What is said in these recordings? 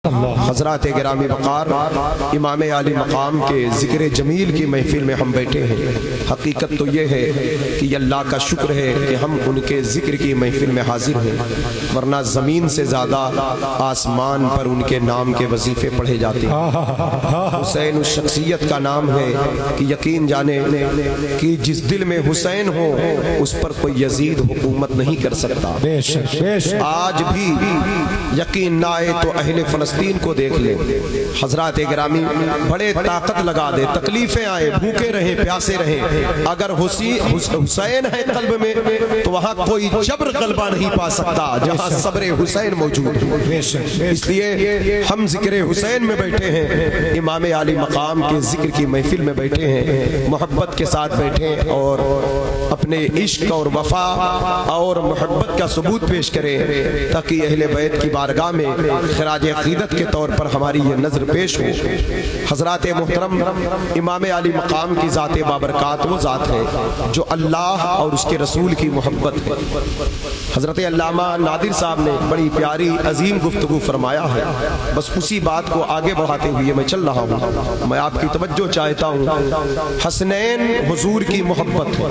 حضرات گرامی وقار، امام عالی مقام کے ذکر جمیل کی محفل میں ہم بیٹھے ہیں۔ حقیقت تو یہ ہے کہ اللہ کا شکر ہے کہ ہم ان کے ذکر کی محفل میں حاضر ہیں، ورنہ زمین سے زیادہ آسمان پر ان کے نام کے وظیفے پڑھے جاتے ہیں۔ حسین اس شخصیت کا نام ہے کہ یقین جانے کہ جس دل میں حسین ہو اس پر کوئی یزید حکومت نہیں کر سکتا۔ آج بھی یقین نہ آئے تو اہل فلسطین کو دیکھ لیں، حضرات گرامی بڑے طاقت لگا دے، تکلیفیں آئے، بھوکے رہیں، پیاسے رہیں، اگر حسین ہے قلب میں تو وہاں کوئی جبر غلبہ نہیں پا سکتا جہاں صبر حسین موجود ہے۔ اس لیے ہم ذکر حسین میں بیٹھے ہیں، امام عالی مقام کے ذکر کی محفل میں بیٹھے ہیں، محبت کے ساتھ بیٹھے اور اپنے عشق اور وفا اور محبت کا ثبوت پیش کریں تاکہ اہل بیت کی بارگاہ میں خراج عقیدت کے طور پر ہماری یہ نظر پیش ہو۔ حضرات محترم، امام عالی مقام کی ذات بابرکات وہ ذات ہے جو اللہ اور اس کے رسول کی محبت ہے۔ حضرت علامہ نادر صاحب نے بڑی پیاری عظیم گفتگو فرمایا ہے، بس اسی بات کو آگے بڑھاتے ہوئے میں چل رہا ہوں۔ میں آپ کی توجہ چاہتا ہوں، حسنین حضور کی محبت ہے،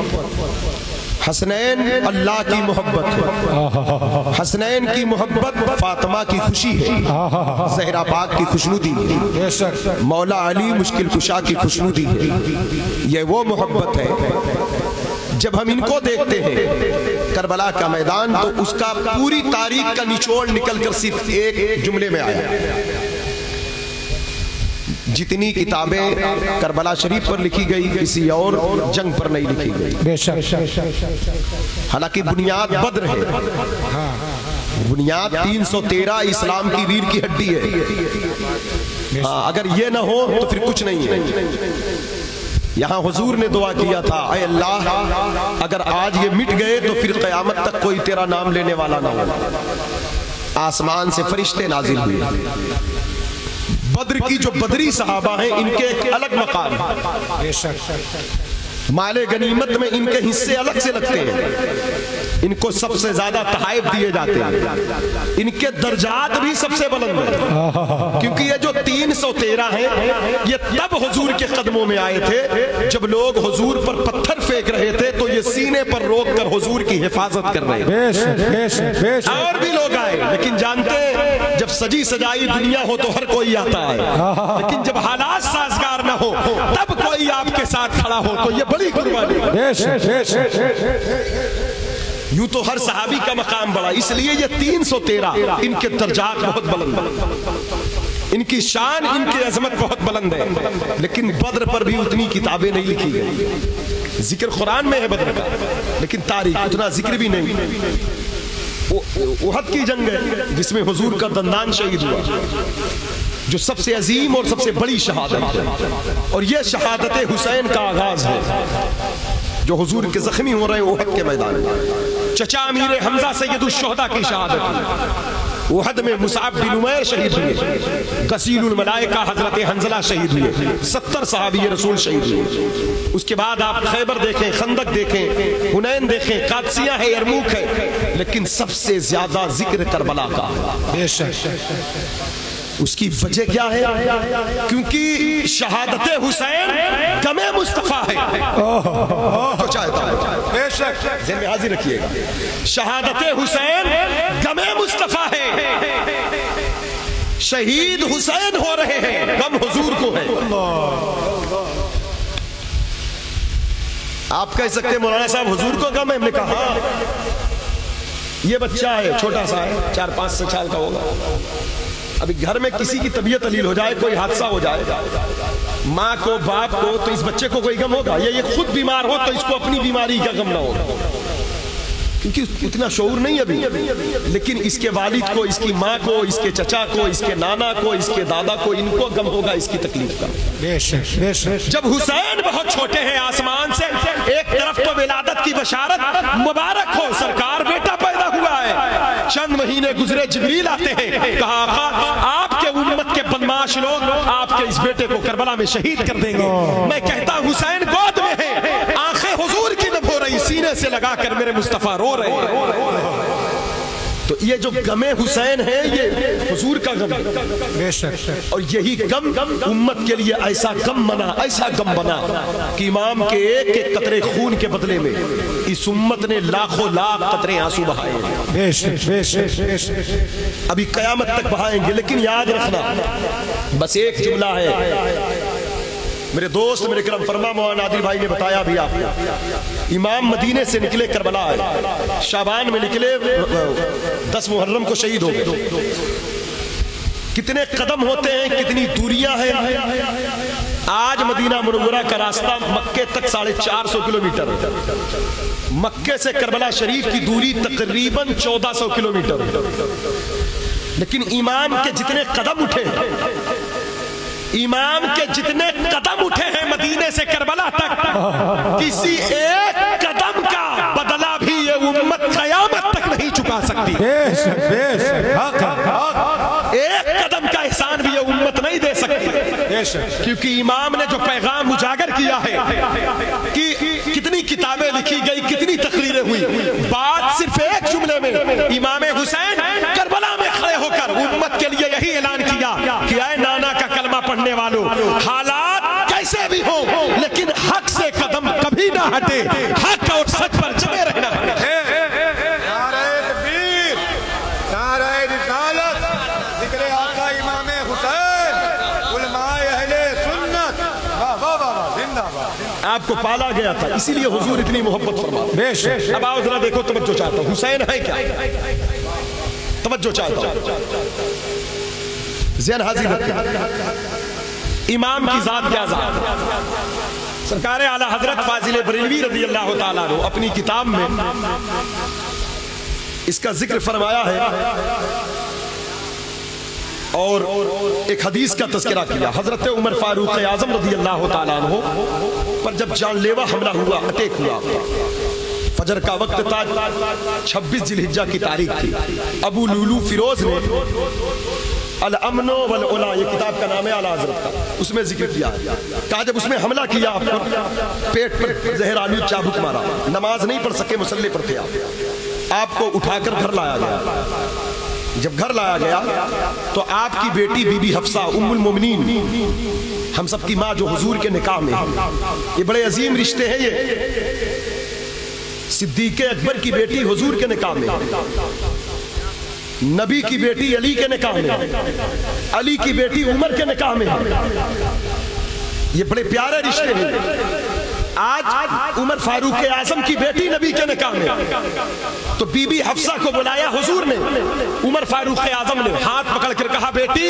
حسنین اللہ کی محبت ہے، حسنین کی محبت فاطمہ کی خوشی ہے، زہرا پاک کی خوشنودی ہے، مولا علی مشکل کشا کی خوشنودی ہے۔ یہ وہ محبت ہے جب ہم ان کو دیکھتے ہیں کربلا کا میدان تو اس کا پوری تاریخ کا نچوڑ نکل کر صرف ایک جملے میں آیا۔ جتنی کتابیں کربلا شریف پر لکھی گئی کسی اور جنگ پر نہیں لکھی گئی، حالانکہ بنیاد بدر ہے، بنیاد 313 اسلام کی ریڑھ کی ہڈی ہے۔ اگر یہ نہ ہو تو پھر کچھ نہیں ہے۔ یہاں حضور نے دعا کیا تھا، اے اللہ اگر آج یہ مٹ گئے تو پھر قیامت تک کوئی تیرا نام لینے والا نہ ہو۔ آسمان سے فرشتے نازل ہوئے، بدر کی جو بدری صحابہ ہیں ان کے ایک الگ مقام ہے، مال غنیمت میں ان کے حصے الگ سے لگتے ہیں، ان کو سب سے زیادہ تحائف دیے جاتے ہیں، ان کے درجات بھی سب سے بلند ہیں، کیونکہ یہ جو 313 ہیں یہ تب حضور کے قدموں میں آئے تھے جب لوگ حضور پر پتھر پھینک رہے تھے تو یہ سینے پر روک کر حضور کی حفاظت کر رہے تھے۔ اور بھی لوگ آئے لیکن جانتے ہیں جب سجی سجائی دنیا ہو تو ہر کوئی آتا ہے، لیکن جب حالات سازگار نہ ہو تب کوئی آپ کے ساتھ کھڑا ہو تو یہ بڑی قربانی۔ یوں تو ہر صحابی کا مقام بڑا، اس لیے یہ 313 ان کے درجات بہت بلند ہیں، ان کی شان ان کی عظمت بہت بلند ہے، لیکن بدر پر بھی اتنی کتابیں نہیں لکھی گئی۔ ذکر قرآن میں ہے بدر کا، لیکن تاریخ اتنا ذکر بھی نہیں۔ احد کی جنگ ہے جس میں حضور کا دندان شہید ہوا، جو سب سے عظیم اور سب سے بڑی شہادت ہے، اور یہ شہادت حسین کا آغاز ہے جو حضور کے زخمی ہو رہے ہیں احد کے میدان میں۔ چچا امیر حمزہ سید الشہداء کی شہادت، احد میں مصعب بن عمیر شہید ہوئے، غسیل الملائکہ حضرت حنظلہ شہید ہوئے، 70 صحابی رسول شہید ہوئے۔ اس کے بعد آپ خیبر دیکھیں، خندق دیکھیں، حنین دیکھیں، قادسیہ ہے، یرموک ہے، لیکن سب سے زیادہ ذکر کربلا کا ہے۔ اس کی وجہ کیا ہے؟ کیونکہ شہادت حسین غم مصطفیٰ ہے۔ تو چاہتا ہوں ذہن میں حاضر رکھیے گا، شہادت حسین غم مصطفیٰ ہے، شہید حسین ہو رہے ہیں، غم حضور کو ہے۔ آپ کہہ سکتے مولانا صاحب حضور کو غم ہے، ہم نے کہا یہ بچہ ہے، چھوٹا سا ہے، 4-5 سال کا ہوگا، ابھی گھر میں کسی کی طبیعت علیل ہو جائے، کوئی حادثہ ہو جائے، ماں کو باپ کو تو اس بچے کو کوئی غم ہوگا، یہ خود بیمار ہو تو اس کو اپنی بیماری کا غم نہ ہوگا، کیونکہ اتنا شعور نہیں ابھی، لیکن اس کے والد کو، اس کی ماں کو، اس کے چچا کو، اس کے نانا کو، اس کے دادا کو، ان کو غم ہوگا اس کی تکلیف کا۔ جب حسین بہت چھوٹے ہیں، آسمان سے ایک طرف تو ولادت کی بشارت، مبارک ہو سرکار بیٹا پیدا ہوا ہے، چند مہینے گزرے جبریل آتے ہیں، کہا آقا آپ کے امت کے بدماش لوگ آپ کے اس بیٹے کو کربلا میں شہید کر دیں گے۔ میں کہتا حسین گود میں ہے، آنکھیں حضور کی نہ ہو رہی، سینے سے لگا کر میرے مصطفیٰ رو رہے ہیں۔ تو یہ جو غم حسین ہے یہ حضور کا غم ہے، اور یہی غم امت کے لیے ایسا غم بنا کہ امام کے ایک ایک قطرے خون کے بدلے میں اس امت نے لاکھوں لاکھ قطرے آنسو بہائے، ابھی قیامت تک بہائیں گے۔ لیکن یاد رکھنا بس ایک جملہ ہے، میرے دوست میرے کرم فرما مولانا عادل بھائی نے بتایا بھی آپ کو، امام مدینے سے نکلے کربلا آئے، شعبان میں نکلے، 10 محرم کو شہید ہو گئے۔ کتنے قدم ہوتے ہیں، کتنی دوریاں ہیں۔ آج مدینہ منورہ کا راستہ مکے تک 450 کلومیٹر، مکے سے کربلا شریف کی دوری تقریباً 1400 کلومیٹر، لیکن امام کے جتنے قدم اٹھے، امام کے جتنے قدم اٹھے ہیں مدینے سے کربلا تک، کسی ایک قدم کا بدلہ بھی یہ امت قیامت تک نہیں چکا سکتی۔ ایک قدم کا احسان بھی یہ امت نہیں دے سکتی، کیونکہ امام نے جو پیغام اجاگر کیا ہے کہ کتنی کتابیں لکھی گئی، کتنی تقریریں ہوئی، بات صرف ایک جملے میں امام حسین کربلا میں کھڑے ہو کر امت کے لیے یہی اعلان کیا کہ اے نانا کا کلمہ پڑھنے والوں، حالات کیسے بھی ہوں لیکن حق سے قدم کبھی نہ ہٹے، حق اور سچ پر جمے رہنا ہے۔ نعرہ تکبیر، نعرہ رسالت، ذکر آقا امام حسین، علماء اہل سنت، زندہ باد۔ آپ کو پالا گیا تھا، اسی لیے حضور اتنی محبت فرما۔ اب آؤ ذرا دیکھو، توجہ چاہتا ہوں، حسین ہے کیا؟ توجہ چاہتا ہوں، ذہن حاضر رکھیں۔ امام کی ذات کیا ذات؟ سرکار اعلیٰ حضرت فاضل بریلوی رضی اللہ تعالیٰ عنہ اپنی کتاب میں اس کا ذکر فرمایا ہے، اور ایک حدیث کا تذکرہ کیا۔ حضرت عمر فاروق اعظم رضی اللہ تعالیٰ عنہ پر جب جان لیوا حملہ ہوا، اٹیک ہوا، فجر کا وقت تھا، 26 ذی الحجہ کی تاریخ تھی، ابو لولو فیروز نے الامن والعلا، یہ کتاب کا نام ہے اعلیٰ حضرت کا، اس میں ذکر کیا، کہا جب اس میں حملہ کیا آپ پر، پیٹ پر زہر آلود چابک مارا، نماز نہیں پڑھ سکے، مصلی پر تھے آپ کو اٹھا کر گھر لایا گیا۔ جب گھر لایا گیا تو آپ کی بیٹی بی بی حفصہ ام المومنین، ہم سب کی ماں جو حضور کے نکاح میں، یہ بڑے عظیم رشتے ہیں، یہ صدیق اکبر کی بیٹی حضور کے نکاح میں، نبی کی بیٹی علی کے نکاح میں، علی کی بیٹی عمر کے نکاح میں، یہ بڑے پیارے رشتے ہیں۔ آج عمر فاروق اعظم کی بیٹی نبی کے نکاح میں، تو بی بی حفصہ کو بلایا حضور نے، عمر فاروق اعظم نے ہاتھ پکڑ کر کہا، بیٹی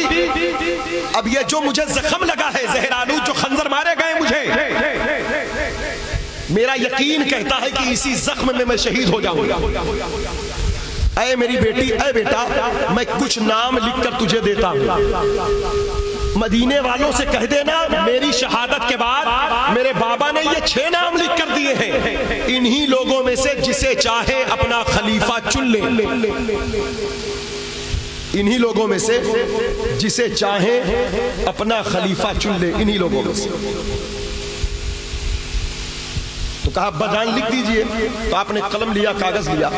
اب یہ جو مجھے زخم لگا ہے، زہر آلود جو خنجر مارے گئے مجھے، میرا یقین کہتا ہے کہ اسی زخم میں میں شہید ہو جاؤں گا۔ اے میری بیٹی، اے بیٹا، میں کچھ نام لکھ کر تجھے دیتا ہوں، مدینے والوں سے کہہ دینا میری شہادت کے بعد میرے بابا نے یہ 6 نام لکھ کر دیے ہیں، انہی لوگوں میں سے جسے چاہے اپنا خلیفہ چن لے، انہی لوگوں میں سے جسے چاہے اپنا خلیفہ چن لے، انہی لوگوں میں سے۔ تو کہا ابا جان لکھ دیجئے، تو آپ نے قلم لیا، کاغذ لیا،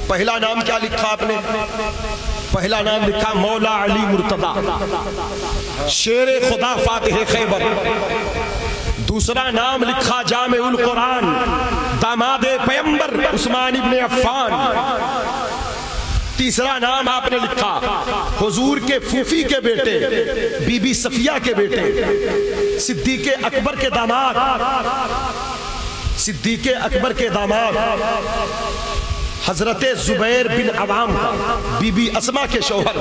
پہلا نام کیا لکھا آپ نے؟ پہلا نام لکھا مولا علی مرتضی، شیر خدا فاتح خیبر۔ دوسرا نام لکھا جامع القرآن، داماد پیمبر عثمان ابن عفان۔ تیسرا نام آپ نے لکھا حضور کے پھوپھی کے بیٹے، بی بی صفیہ کے بیٹے، صدیق اکبر کے داماد، صدیق اکبر کے داماد حضرت زبیر بن عوام کا، بی بی اسما کے شوہر،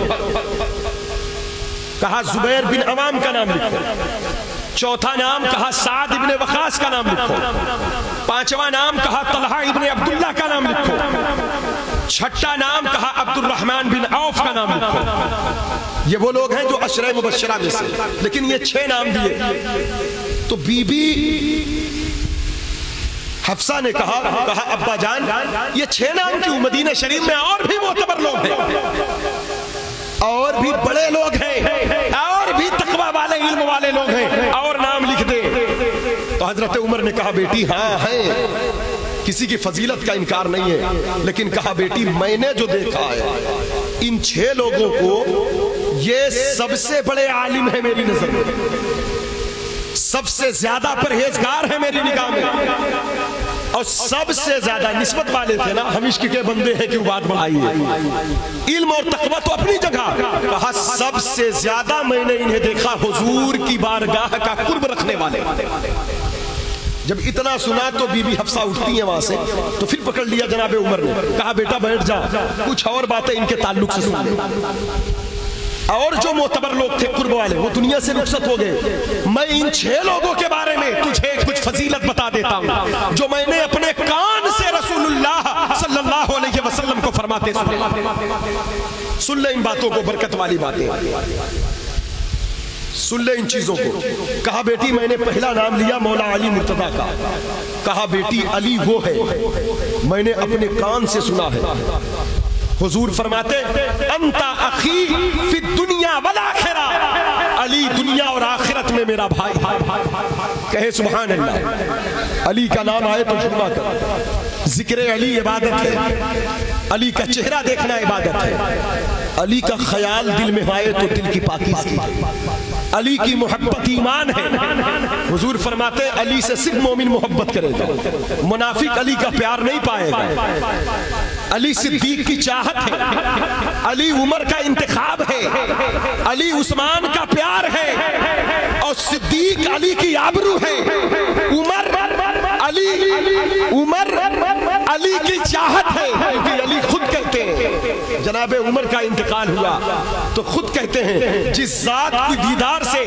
کہا زبیر بن عوام کا نام لکھو۔ چوتھا نام کہا سعد ابن وقاص کا نام لکھو۔ پانچواں نام کہا طلحہ ابن عبداللہ کا نام لکھو۔ چھٹا نام کہا عبد الرحمن بن عوف کا نام لکھو۔ یہ وہ لوگ ہیں جو عشرہ مبشرہ میں سے، لیکن یہ 6 نام دیے۔ تو بی بی حفصہ نے کہا ابا جان یہ 6 نام کیوں؟ مدینہ شریف میں اور بھی معتبر لوگ ہیں، اور بھی بڑے لوگ ہیں، اور بھی تقوی والے علم والے لوگ ہیں، اور نام لکھ دے۔ تو حضرت عمر نے کہا بیٹی ہاں ہیں، کسی کی فضیلت کا انکار نہیں ہے، لیکن کہا بیٹی میں نے جو دیکھا ہے ان 6 لوگوں کو، یہ سب سے بڑے عالم ہیں میری نظر میں، سب سے زیادہ پرہیزگار ہیں میری نگاہ میں، اور سب سے زیادہ نسبت والے تھے نا، ہم عشق کے بندے ہیں کیوں بات بڑھائی ہے، علم اور تقویٰ تو اپنی جگہ، کہا سب سے زیادہ میں نے انہیں دیکھا حضور کی بارگاہ کا قرب رکھنے والے۔ جب اتنا سنا تو بی بی حفصہ اٹھتی ہیں وہاں سے، تو پھر پکڑ لیا جناب عمر نے، کہا بیٹا بیٹھ جا، کچھ اور باتیں ان کے تعلق سے سن لے۔ اور جو معتبر لوگ تھے قرب والے وہ دنیا سے رخصت ہو گئے، میں ان 6 لوگوں کے بارے میں تجھے کچھ فضیلت بتا دیتا ہوں جو میں نے اپنے کان سے رسول اللہ صلی اللہ علیہ وسلم کو فرماتے سن لے ان باتوں کو، برکت والی باتیں سن لے ان چیزوں کو۔ کہا بیٹی میں نے پہلا نام لیا مولا علی مرتضیٰ کا، کہا بیٹی علی وہ ہے میں نے اپنے کان سے سنا ہے، حضور فرماتے انتا اخی فی الدنیا والآخرہ، علی دنیا اور آخرت میں میرا بھائی، کہے سبحان اللہ۔ علی کا نام آئے تو جمعہ کر، ذکر علی عبادت ہے، علی کا چہرہ دیکھنا عبادت ہے، علی کا خیال دل میں آئے تو دل کی پاکیزگی، علی کی محبت ایمان ہے۔ حضور فرماتے علی سے صرف مومن محبت کرے گا، منافق علی کا پیار نہیں پائے گا۔ علی صدیق کی چاہت ہے، علی عمر کا انتخاب ہے، علی عثمان کا پیار ہے، اور صدیق علی کی آبرو ہے، عمر علی کی چاہت ہے، کیونکہ علی خود کہتے ہیں جناب عمر کا انتقال ہوا تو خود کہتے ہیں جس ذات کی دیدار سے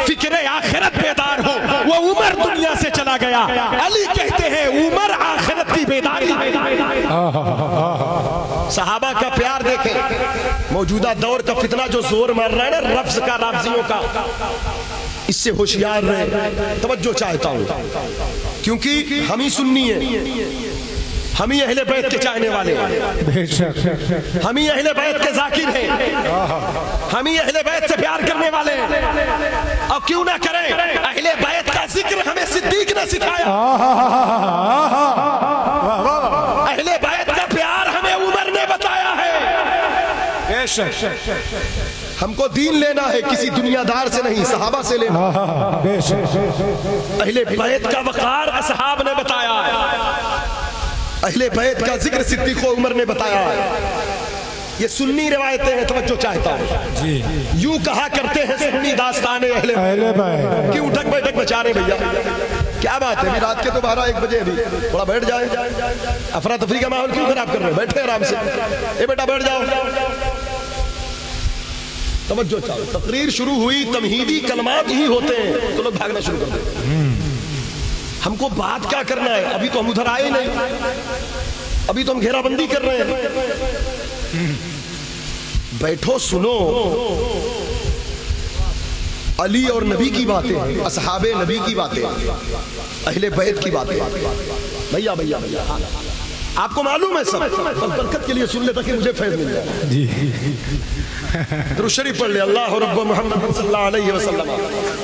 فکر آخرت بیدار ہو وہ عمر دنیا سے چلا گیا، علی کہتے ہیں عمر آخرت کی بیداری۔ صحابہ کا پیار دیکھیں، موجودہ دور کا فتنہ جو زور مار رہا ہے نا لفظ کا، رافضیوں کا، اس سے ہوشیار رہے، توجہ چاہتا ہوں، کیونکہ ہم ہی سنی ہیں، ہم ہی اہل بیت کے چاہنے والے ہیں، ہم ہی اہل بیت کے ذاکر ہیں، ہم ہی اہل بیت سے پیار کرنے والے ہیں، اور کیوں نہ کریں، اہل بیت کا ذکر ہمیں صدیق نے سکھایا، اہل بیت کا پیار ہمیں عمر نے بتایا ہے۔ ہم کو دین لینا ہے کسی دنیا دار سے نہیں، صحابہ سے لینا۔ اہل بیت کا وقار اصحاب نے بتایا ہے، اہل بیت کا ذکر صدیق و عمر نے بتایا ہے۔ یہ سنی روایتیں ہیں، توجہ چاہتا ہوں، یوں کہا کرتے ہیں سنی داستان اہل بیت، کیوں ڈھک بیٹھک بچا رہے بھیا، کیا بات ہے، رات کے تو 12-1 بجے ابھی تھوڑا بیٹھ جائے، افراتفری کا ماحول کیوں خراب کر رہے ہیں، بیٹھے آرام سے، اے بیٹا بیٹھ جاؤ، توجہ چاہو۔ تقریر شروع ہوئی، تمہیدی کلمات ہی ہوتے ہیں تو لوگ بھاگنا شروع کر دیتے ہیں۔ ہم کو بات کیا کرنا ہے، ابھی تو ہم ادھر آئے نہیں، ابھی تو ہم گھیرا بندی کر رہے ہیں، بیٹھو سنو، علی اور نبی کی باتیں، اصحاب نبی کی باتیں، اہل بیت کی باتیں، بھیا بھیا بھیا آپ کو معلوم ہے سب، برکت کے لیے سن لے تاکہ مجھے فیض مل جائے۔ درود شریف پڑھ لے، اللہ رب محمد صلی اللہ علیہ وسلم،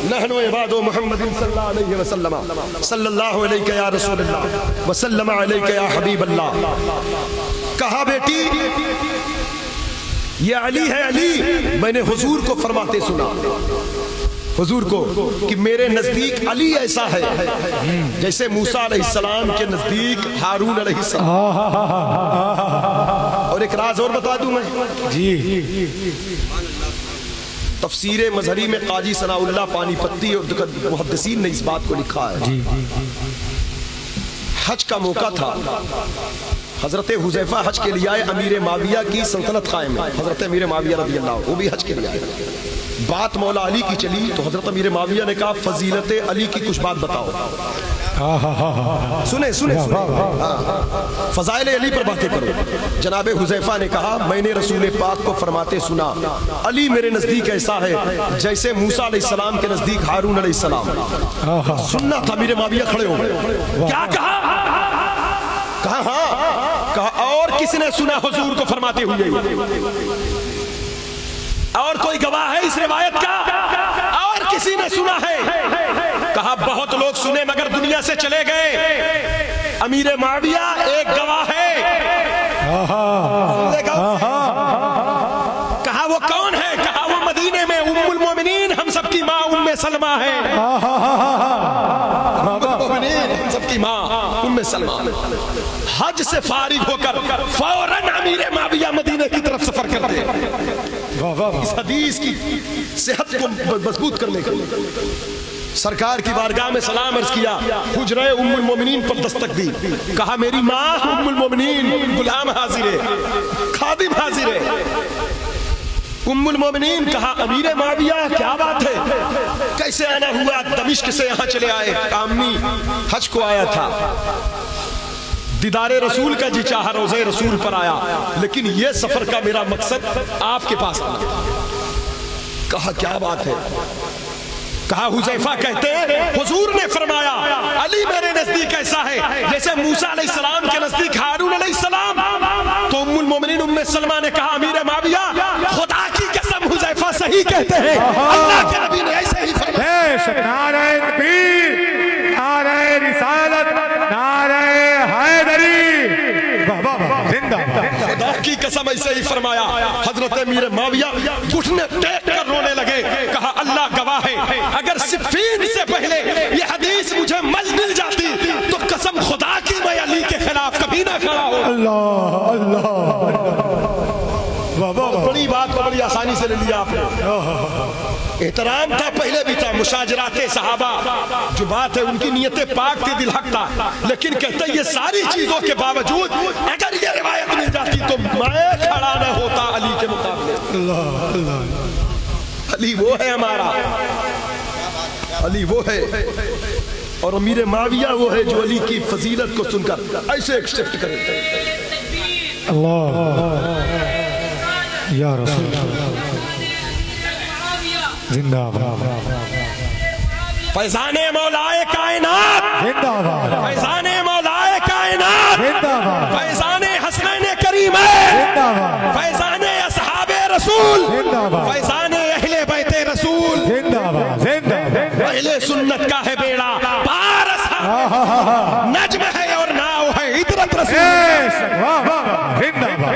نحن عباد محمد صلی اللہ علیہ وسلم، صلی اللہ علیہ یا رسول اللہ وسلم علیہ یا حبیب اللہ۔ کہا بیٹی یہ علی ہے، علی میں نے حضور کو فرماتے سنا، حضور کو کہ میرے نزدیک علی ایسا ہے جیسے موسیٰ علیہ السلام کے نزدیک ہارون علیہ السلام۔ اور ایک راز اور بتا دوں میں، تفسیر مظہری میں قاضی ثناء اللہ پانی پتی اور محدثین نے اس بات کو لکھا ہے، حج کا موقع تھا، حضرت حذیفہ حج کے لیے آئے، امیر معاویہ کی سلطنت قائم ہے، حضرت امیر معاویہ رضی اللہ وہ بھی حج کے لیے آئے، بات مولا علی کی چلی تو حضرت امیر معاویہ نے کہا فضیلت علی کی کچھ بات بتاؤ، سنیں فضائل علی پر باتیں کرو۔ جناب حذیفہ نے کہا میں نے رسول پاک کو فرماتے سنا علی میرے نزدیک ایسا ہے جیسے موسیٰ علیہ السلام کے نزدیک ہارون علیہ السلام۔ سننا تھا، امیر معاویہ کھڑے ہو گئے، کیا کہا؟ کہا ہاں، کہا اور کس نے سنا حضور کو فرماتے ہوئے؟ اور کوئی گواہ ہے اس روایت کا؟ اور کسی نے سنا ہے؟ کہا بہت لوگ سنے مگر دنیا سے چلے گئے۔ امیر معاویہ ایک گواہ ہے. کہا وہ کون ہے؟ کہا وہ مدینے میں ام المومنین ہم سب کی ماں ام سلمہ ہے. ہم سب کی ماں ام سلمہ. حج سے فارغ ہو کر فوراً امیر معاویہ مدینے کی طرف سفر کرتے ہیں اس حدیث کی صحت کو مضبوط کرنے کے لیے. سرکار کی بارگاہ میں سلام عرض کیا, حجرہ ام المومنین پر دستک دی, کہا میری ماں ام المومنین, غلام حاضر ہے, خادم حاضر ہے. ام المومنین کہا امیر معاویہ کیا بات ہے, کیسے آنا ہوا؟ دمشق سے یہاں چلے آئے. امی حج کو آیا تھا, دیدار رسول کا جی چاہا, روضہ رسول پر آیا, لیکن یہ سفر کا میرا مقصد آپ کے پاس آنا تھا. کہا کیا بات ہے؟ کہا حذیفہ کہتے ہیں حضور نے فرمایا علی میرے نزدیک ایسا ہے جیسے موسیٰ علیہ السلام کے نزدیک ہارون علیہ السلام. تو ام المومنین ام سلمہ نے کہا امیر معاویہ خدا کی قسم حذیفہ صحیح کہتے ہیں, اللہ کے نبی نے ایسے ہی فرمایا. نعرہ تکبیر, نعرہ رسالت, نعرہ حیدری, زندہ خدا کی قسم ایسے ہی فرمایا. حضرت امیر معاویہ گھٹنے ٹیک کر رونے لگے. کہا اللہ گواہ ہے اگر صفین سے پہلے یہ حدیث مجھے مل جاتی تو قسم خدا کی میں علی کے خلاف کبھی نہ کھڑا ہو. اللہ اللہ, بڑی بات کو بڑی آسانی سے لے لیا آپ نے. احترام تھا, پہلے بھی تھا, مشاجرات صحابہ جو بات ہے ان کی نیت پاک تھی, دل حق تھا, لیکن کہتے یہ ساری چیزوں کے باوجود اگر یہ روایت مل جاتی تو میں کھڑا نہ ہوتا علی کے مقابلے. اللہ اللہ, علی وہ ہے ہمارا, علی وہ ہے, اور امیر معاویہ وہ ہے جو علی کی فضیلت کو سن کر ایسے ایکسپٹ کرے. اللہ یا رسول زندہ باد, فیضان مولائے کائنات زندہ باد, فیضان مولائے کائنات زندہ باد, فیضان حسنین کریمین, زندہ باد, فیضان اصحاب رسول, زندہ باد, فیضان اہل بیت رسول, زندہ باد, زندہ باد. اہل سنت کا ہے بیڑا پارس, نجم ہے اور ناؤ ہے عطرت رسول. زندہ باد,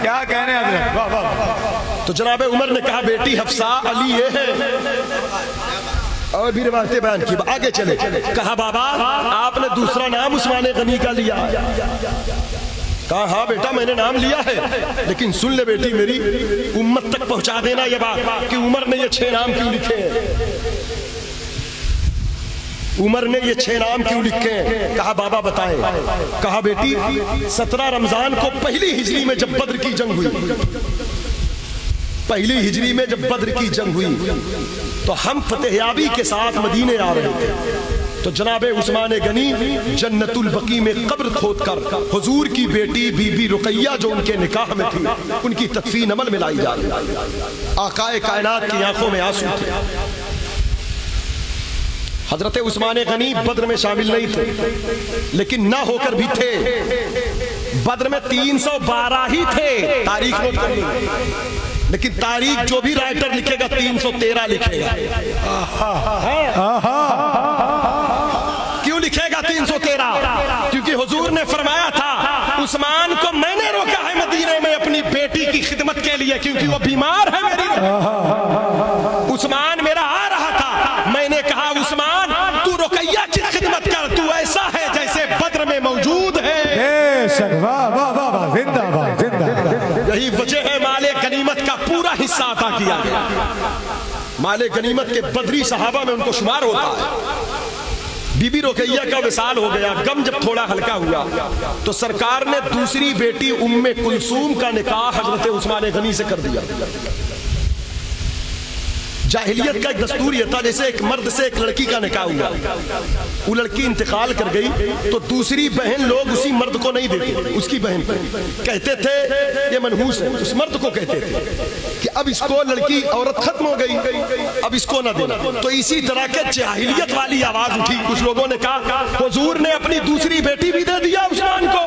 کیا کہنے حضرت. تو جناب عمر نے کہا بیٹی حفصہ علی یہ ہے, اور بھی روایتیں بیان کی. آگے چلے. کہا بابا آپ نے دوسرا نام عثمان غنی کا لیا. کہا ہاں بیٹا میں نے نام لیا ہے, لیکن سن لے بیٹی میری, امت تک پہنچا دینا یہ بات کہ عمر نے یہ 6 نام کیوں لکھے ہیں, عمر نے یہ 6 نام کیوں لکھے ہیں. کہا بابا بتائیں. کہا بیٹی 17 رمضان کو پہلی ہجری میں جب بدر کی جنگ ہوئی, پہلی ہجری میں جب بدر کی جنگ ہوئی تو ہم فتح یابی کے ساتھ مدینے آ رہے تھے. تو جناب عثمان غنی جنت البقیع میں قبر کھود کر حضور کی بیٹی بی بی رقیہ جو ان کے نکاح میں تھی ان کی تدفین عمل میں لائی جا رہی. آقا کائنات کی آنکھوں میں آنسو تھے. حضرت عثمان غنی بدر میں شامل نہیں تھے, لیکن نہ ہو کر بھی تھے. بدر میں 312 ہی تھے, تاریخ نوٹ کر لیں, لیکن تاریخ جو بھی رائٹر لکھے گا 313 لکھے گا. کیوں لکھے گا 313؟ کیونکہ حضور نے فرمایا تھا عثمان کو میں نے روکا ہے مدینے میں اپنی بیٹی کی خدمت کے لیے, کیونکہ وہ بیمار ہے میری. عثمان میرا آ رہا تھا, میں نے کہا عثمان تو رقیہ کی خدمت کر, تو ایسا ہے جیسے بدر میں موجود ہے. یہی وجہ ہے مال غنیمت کا پورا حصہ عطا کیا گیا. مال غنیمت کے بدری صحابہ میں ان کو شمار ہوتا ہے. بی بی رقیہ کا وصال ہو گیا, غم جب تھوڑا ہلکا ہوا تو سرکار نے دوسری بیٹی ام کلثوم کا نکاح حضرت عثمان غنی سے کر دیا. جاہلیت کا ایک دستور یہ تھا جیسے ایک مرد سے ایک لڑکی کا نکاح ہوا, وہ لڑکی انتقال کر گئی تو دوسری بہن لوگ اسی مرد کو نہیں دیتے, اس کی بہن کو کہتے تھے یہ منحوس ہے, اس مرد کو کہتے تھے کہ اب اس کو لڑکی عورت ختم ہو گئی, اب اس کو نہ دینا. تو اسی طرح کے جاہلیت والی آواز اٹھی. کچھ لوگوں نے کہا حضور نے اپنی دوسری بیٹی بھی دے دیا عثمان کو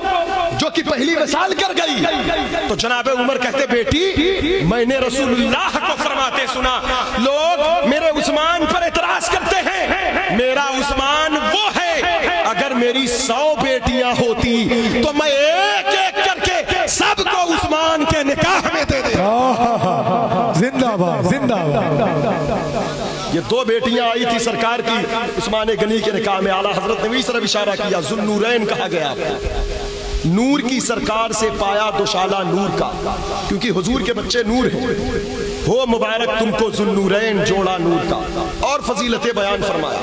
جو کہ پہلی وصال کر گئی. تو جناب عمر کہتے بیٹی میں نے رسول اللہ کو فرماتے سنا لوگ میرے عثمان پر اعتراض کرتے ہیں, میرا عثمان وہ ہے اگر میری 100 بیٹی یہ دو بیٹیاں آئی تھی سرکار کی عثمان غنی کے نکاح میں، اعلیٰ حضرت نے بھی صرف اشارہ کیا، ذوالنورین کہا گیا، نور کی سرکار سے پایا دوشالہ نور کا، کیونکہ حضور کے بچے نور ہیں، ہو مبارک تم کو ذوالنورین جوڑا نور کا، اور فضیلتیں بیان فرمایا۔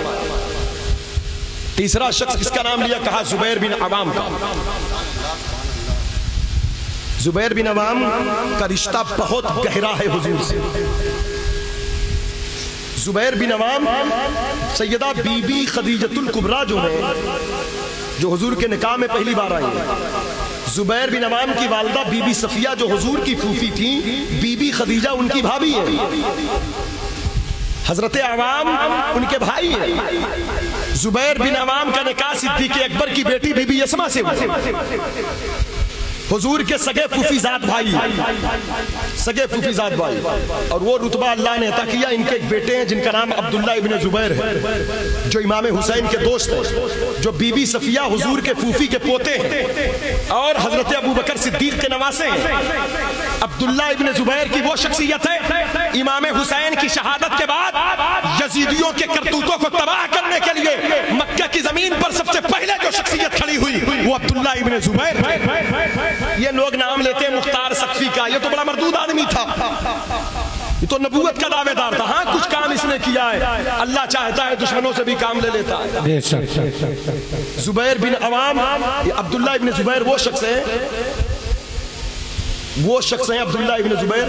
تیسرا شخص اس کا نام لیا، کہا زبیر بن عوام کا۔ زبیر بن عوام کا رشتہ بہت گہرا ہے حضور سے۔ زبیر بن عوام سیدہ بی بی خدیجۃ الکبریٰ جو ہے، جو حضور کے نکاح میں پہلی بار آئی ہیں، زبیر بن عوام کی والدہ بی بی صفیہ جو حضور کی پھوپھی تھیں، بی بی خدیجہ ان کی بھابھی ہیں، حضرت عوام ان کے بھائی ہیں۔ زبیر بن عوام کا نکاح صدیق اکبر کی بیٹی بی بی اسما سے ہوا، حضور کے سگے پھوپھیزاد بھائی، سگے پھوپھیزاد بھائی، اور وہ رتبہ اللہ نے عطا کیا۔ ان کے ایک بیٹے ہیں جن کا نام عبداللہ ابن زبیر ہے، جو امام حسین کے دوست ہیں، جو بی بی صفیہ حضور کے پھوپھی کے پوتے ہیں اور حضرت ابو بکر صدیق کے نواسے ہیں۔ عبداللہ ابن زبیر کی وہ شخصیت ہے، امام حسین کی شہادت کے بعد یزیدیوں کے کرتوتوں کو تباہ کرنے کے لیے مکہ کی زمین پر سب سے پہلے جو شخصیت کھڑی ہوئی وہ عبداللہ ابن زبیر ہے۔ یہ لوگ نام لیتے ہیں مختار سقفی کا، یہ تو بڑا مردود آدمی تھا، یہ تو نبوت کا دعوے دار تھا، ہاں کچھ کام اس نے کیا ہے، اللہ چاہتا ہے دشمنوں سے بھی کام لے لیتا ہے۔ زبیر بن عوام، عبداللہ ابن زبیر وہ شخص ہیں عبداللہ ابن زبیر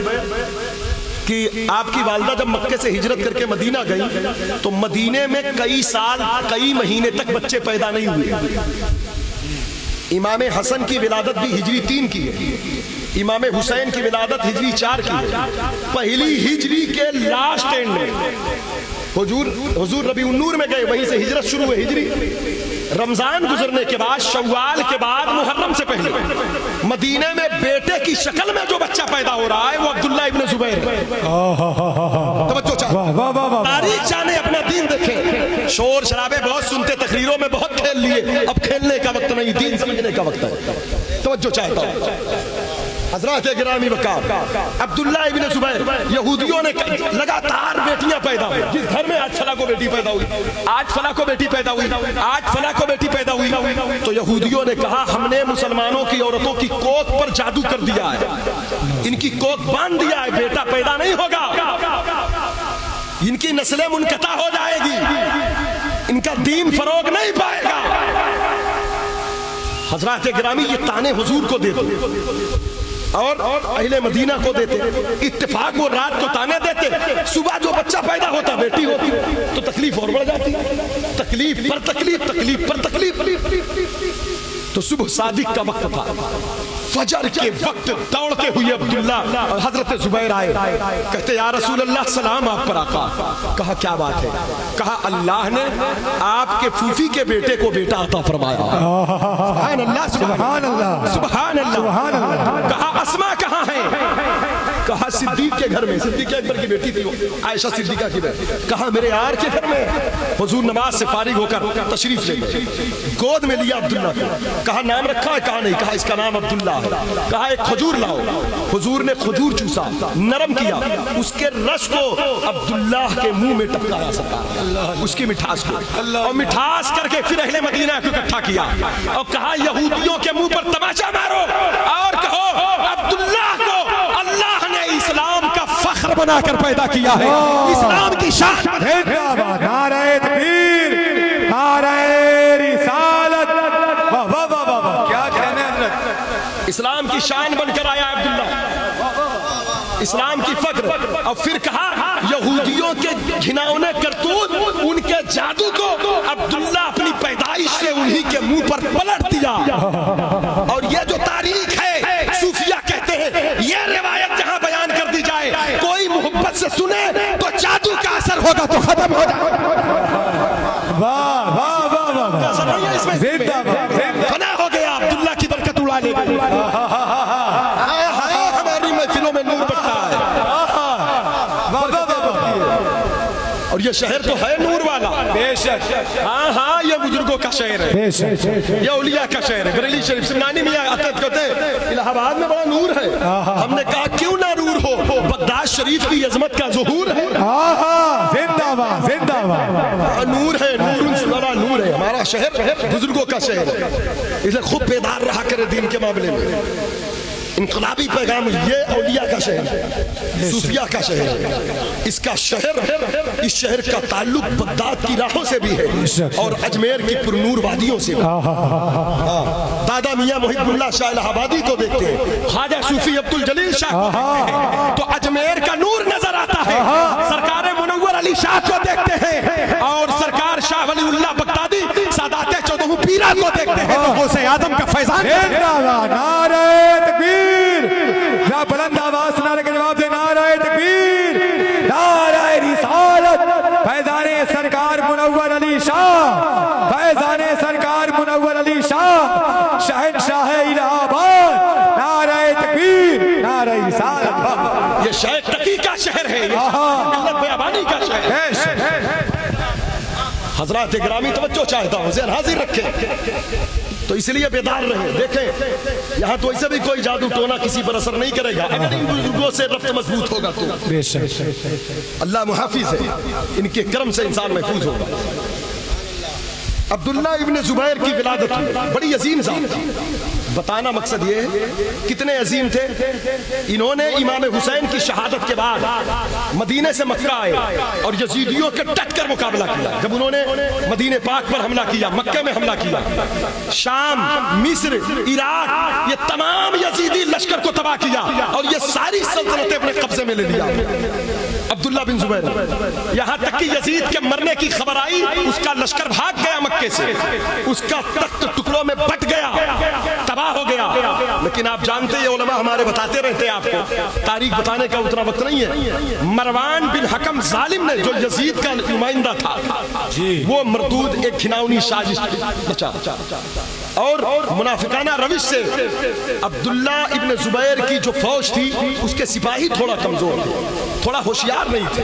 کہ آپ کی والدہ جب مکے سے ہجرت کر کے مدینہ گئی تو مدینے میں کئی سال کئی مہینے تک بچے پیدا نہیں ہوئے۔ امام حسن کی ولادت بھی ہجری 3 کی ہے، امام حسین کی ولادت ہجری 4 کی ہے۔ پہلی ہجری کے لاسٹ اینڈ میں حضور ربیع النور میں گئے، وہیں سے ہجرت شروع ہوئی، ہجری رمضان گزرنے کے بعد، شوال کے بعد، محرم سے پہلے مدینے میں بیٹے کی شکل میں جو بچہ پیدا ہو رہا ہے وہ عبداللہ ابن زبیر ہے۔ توجہ چاہے، تاریخ جانے، اپنا دین دیکھیں۔ شور شرابے بہت سنتے، تقریروں میں بہت کھیل لیے، اب کھیلنے کا وقت نہیں، دین سمجھنے کا وقت ہے۔ توجہ چاہتا ہوں حضرات گرامی وقار، عبداللہ ابن زبیر، یہودیوں نے لگاتار بیٹیاں پیدا ہوئی، جس گھر میں آج فلاں کو بیٹی پیدا ہوئی، آج فلاں کو بیٹی پیدا ہوئی، آج فلاں کو بیٹی پیدا ہوئی، تو یہودیوں نے کہا ہم نے مسلمانوں کی عورتوں کی کوکھ پر جادو کر دیا ہے، ان کی کوکھ باندھ دیا ہے، بیٹا پیدا نہیں ہوگا، ان کی نسلیں منقطع ہو جائے گی، ان کا دین فروغ نہیں پائے گا۔ حضرات گرامی، یہ تانے حضور کو دیتے اور اہل مدینہ کو دیتے، اتفاق وہ رات کو تانے دیتے، صبح جو بچہ پیدا ہوتا بیٹی ہوتی تو تکلیف اور بڑھ جاتی، تکلیف پر تکلیف، تکلیف پر تکلیف۔ تو صبح صادق کا وقت تھا، فجر کے وقت دوڑتے ہوئے عبداللہ اور حضرت زبیر آئے، کہتے یا رسول اللہ سلام آپ پر آقا۔ کہا کیا بات ہے؟ کہا اللہ نے آپ کے پھوپھی کے بیٹے کو بیٹا عطا فرمایا۔ سبحان اللہ، سبحان اللہ، سبحان اللہ۔ کہا اسما کہاں ہے؟ کہا صدیق کے گھر میں، صدیق اکبر کی بیٹی تھی وہ، عائشہ صدیقہ کی بیٹی۔ کہا میرے یار کے گھر میں۔ حضور نماز سے فارغ ہو کر تشریف لے گئے، گود میں لیا عبداللہ کو، کہا نام رکھا ہے؟ کہا نہیں، کہا اس کا نام عبداللہ ہے۔ کہا ایک کھجور لاؤ، حضور نے کھجور چوسا، نرم کیا، اس کے رس کو عبداللہ کے منہ میں ٹپکایا سرکار، اس کی مٹھاس کو، اور مٹھاس کر کے پھر اہل مدینہ کو اکٹھا کیا اور کہا یہودیوں کے منہ پر تماچا مارو اور کہو عبداللہ کو اللہ نے اسلام کا فخر بنا کر پیدا کیا ہے، اسلام کی شان۔ نعرہ تکبیر، نعرہ رسالت، کیا کہنے حضرت، اسلام کی شان بن کر آیا عبداللہ، اسلام کی فخر۔ اور پھر کہا یہودیوں کے گھناؤنے کرتوت، ان کے جادو کو عبداللہ اپنی پیدائش سے انہی کے منہ پر پلٹ دیا۔ اور یہ جو تاریخ ہے، صوفیہ کہتے ہیں یہ روایت جہاں بیان کر دی جائے، کوئی محبت سے سنے تو جادو کا اثر ہوگا تو ختم ہو جائے۔ واہ واہ واہ واہ، زندہ باد، فنا ہو گیا، عبداللہ کی برکت اڑا لے گئی۔ ہماری محفلوں میں نور بڑھتا ہے۔ اور یہ شہر تو ہے نور والا. بے شک. ہاں ہاں یہ بزرگوں کا شہر ہے, یہ اولیاء کا شہر ہے. بریلی شریف سمنانی میاں عطیت کہتے ہیں الہ آباد میں بڑا نور ہے. ہم نے کہا کیوں نہ نور ہو, بغداد شریف کی عظمت کا ظہور ہے. زندہ باد زندہ باد. نور ہے, نور سے بڑا نور ہے. ہمارا شہر بزرگوں کا شہر ہے, اس لیے خود بیدار رہا کرے دین کے معاملے میں. انقلابی پیغام, یہ اولیاء کا شہر ہے, صوفیاء کا شہر ہے. اس کا شہر, اس شہر کا تعلق بغداد کی راہوں سے بھی ہے اور اجمیر کی پرنور وادیوں سے بھی. دادا میاں محب اللہ شاہ الہ آبادی کو دیکھتے ہیں, خواجہ صوفی عبد الجلیل شاہ کو دیکھتے ہیں تو اجمیر کا نور نظر آتا ہے. سرکار منور علی شاہ کو دیکھتے ہیں اور سرکار شاہ ولی اللہ بغدادی سادات 14 پیرا کو دیکھتے ہیں تو غوث اعظم کا فیضان. نعرہ تکبیر. بلند آواز نعرہ کے جواب دے. نعرہ تکبیر, نعرہ رسالت. فیضان سرکار منور علی شاہ, فیضان سرکار منور علی شاہ, شہنشاہ الہ آباد. نعرہ تکبیر, نعرہ رسالت. یہ شہر تقی کا شہر ہے, یہ ملت بیابانی کا شہر ہے. حضرات گرامی توجہ چاہتا ہوں, ذہن حاضر رکھیں تو اس لیے بیدار رہے. دیکھیں یہاں تو ایسے بھی کوئی جادو ٹونا کسی پر اثر نہیں کرے گا اگر ان بزرگوں سے ربط مضبوط ہوگا تو. اللہ محافظ ہے, ان کے کرم سے انسان محفوظ ہوگا. عبداللہ ابن زبیر کی ولادت بڑی عظیم ذات تھی. بتانا مقصد یہ ہے کتنے عظیم تھے. انہوں نے امام حسین کی شہادت کے بعد مدینے سے مکہ آئے اور یزیدیوں کے ڈٹ کر مقابلہ کیا. جب انہوں نے مدینے پاک پر حملہ کیا, مکہ میں حملہ کیا, شام, مصر, عراق, یہ تمام یزیدی لشکر کو تباہ کیا اور یہ ساری سلطنتیں اپنے قبضے میں لے لیا. عبداللہ بن زبیر, یہاں تک کہ یزید کے مرنے کی خبر آئی, اس کا لشکر بھاگ گیا مکے سے, اس کا تخت ٹکڑوں میں بٹ گیا, تباہ ہو گیا. لیکن آپ جانتے ہیں علماء ہمارے بتاتے رہتے ہیں, آپ کو تاریخ بتانے کا اتنا وقت نہیں ہے. مروان بن حکم ظالم نے جو یزید کا نمائندہ تھا, وہ مردود ایک گھناؤنی سازش بچا اور منافقانہ روش سے عبداللہ ابن زبیر کی جو فوج تھی اس کے سپاہی تھوڑا کمزور تھے, تھوڑا ہوشیار نہیں تھے,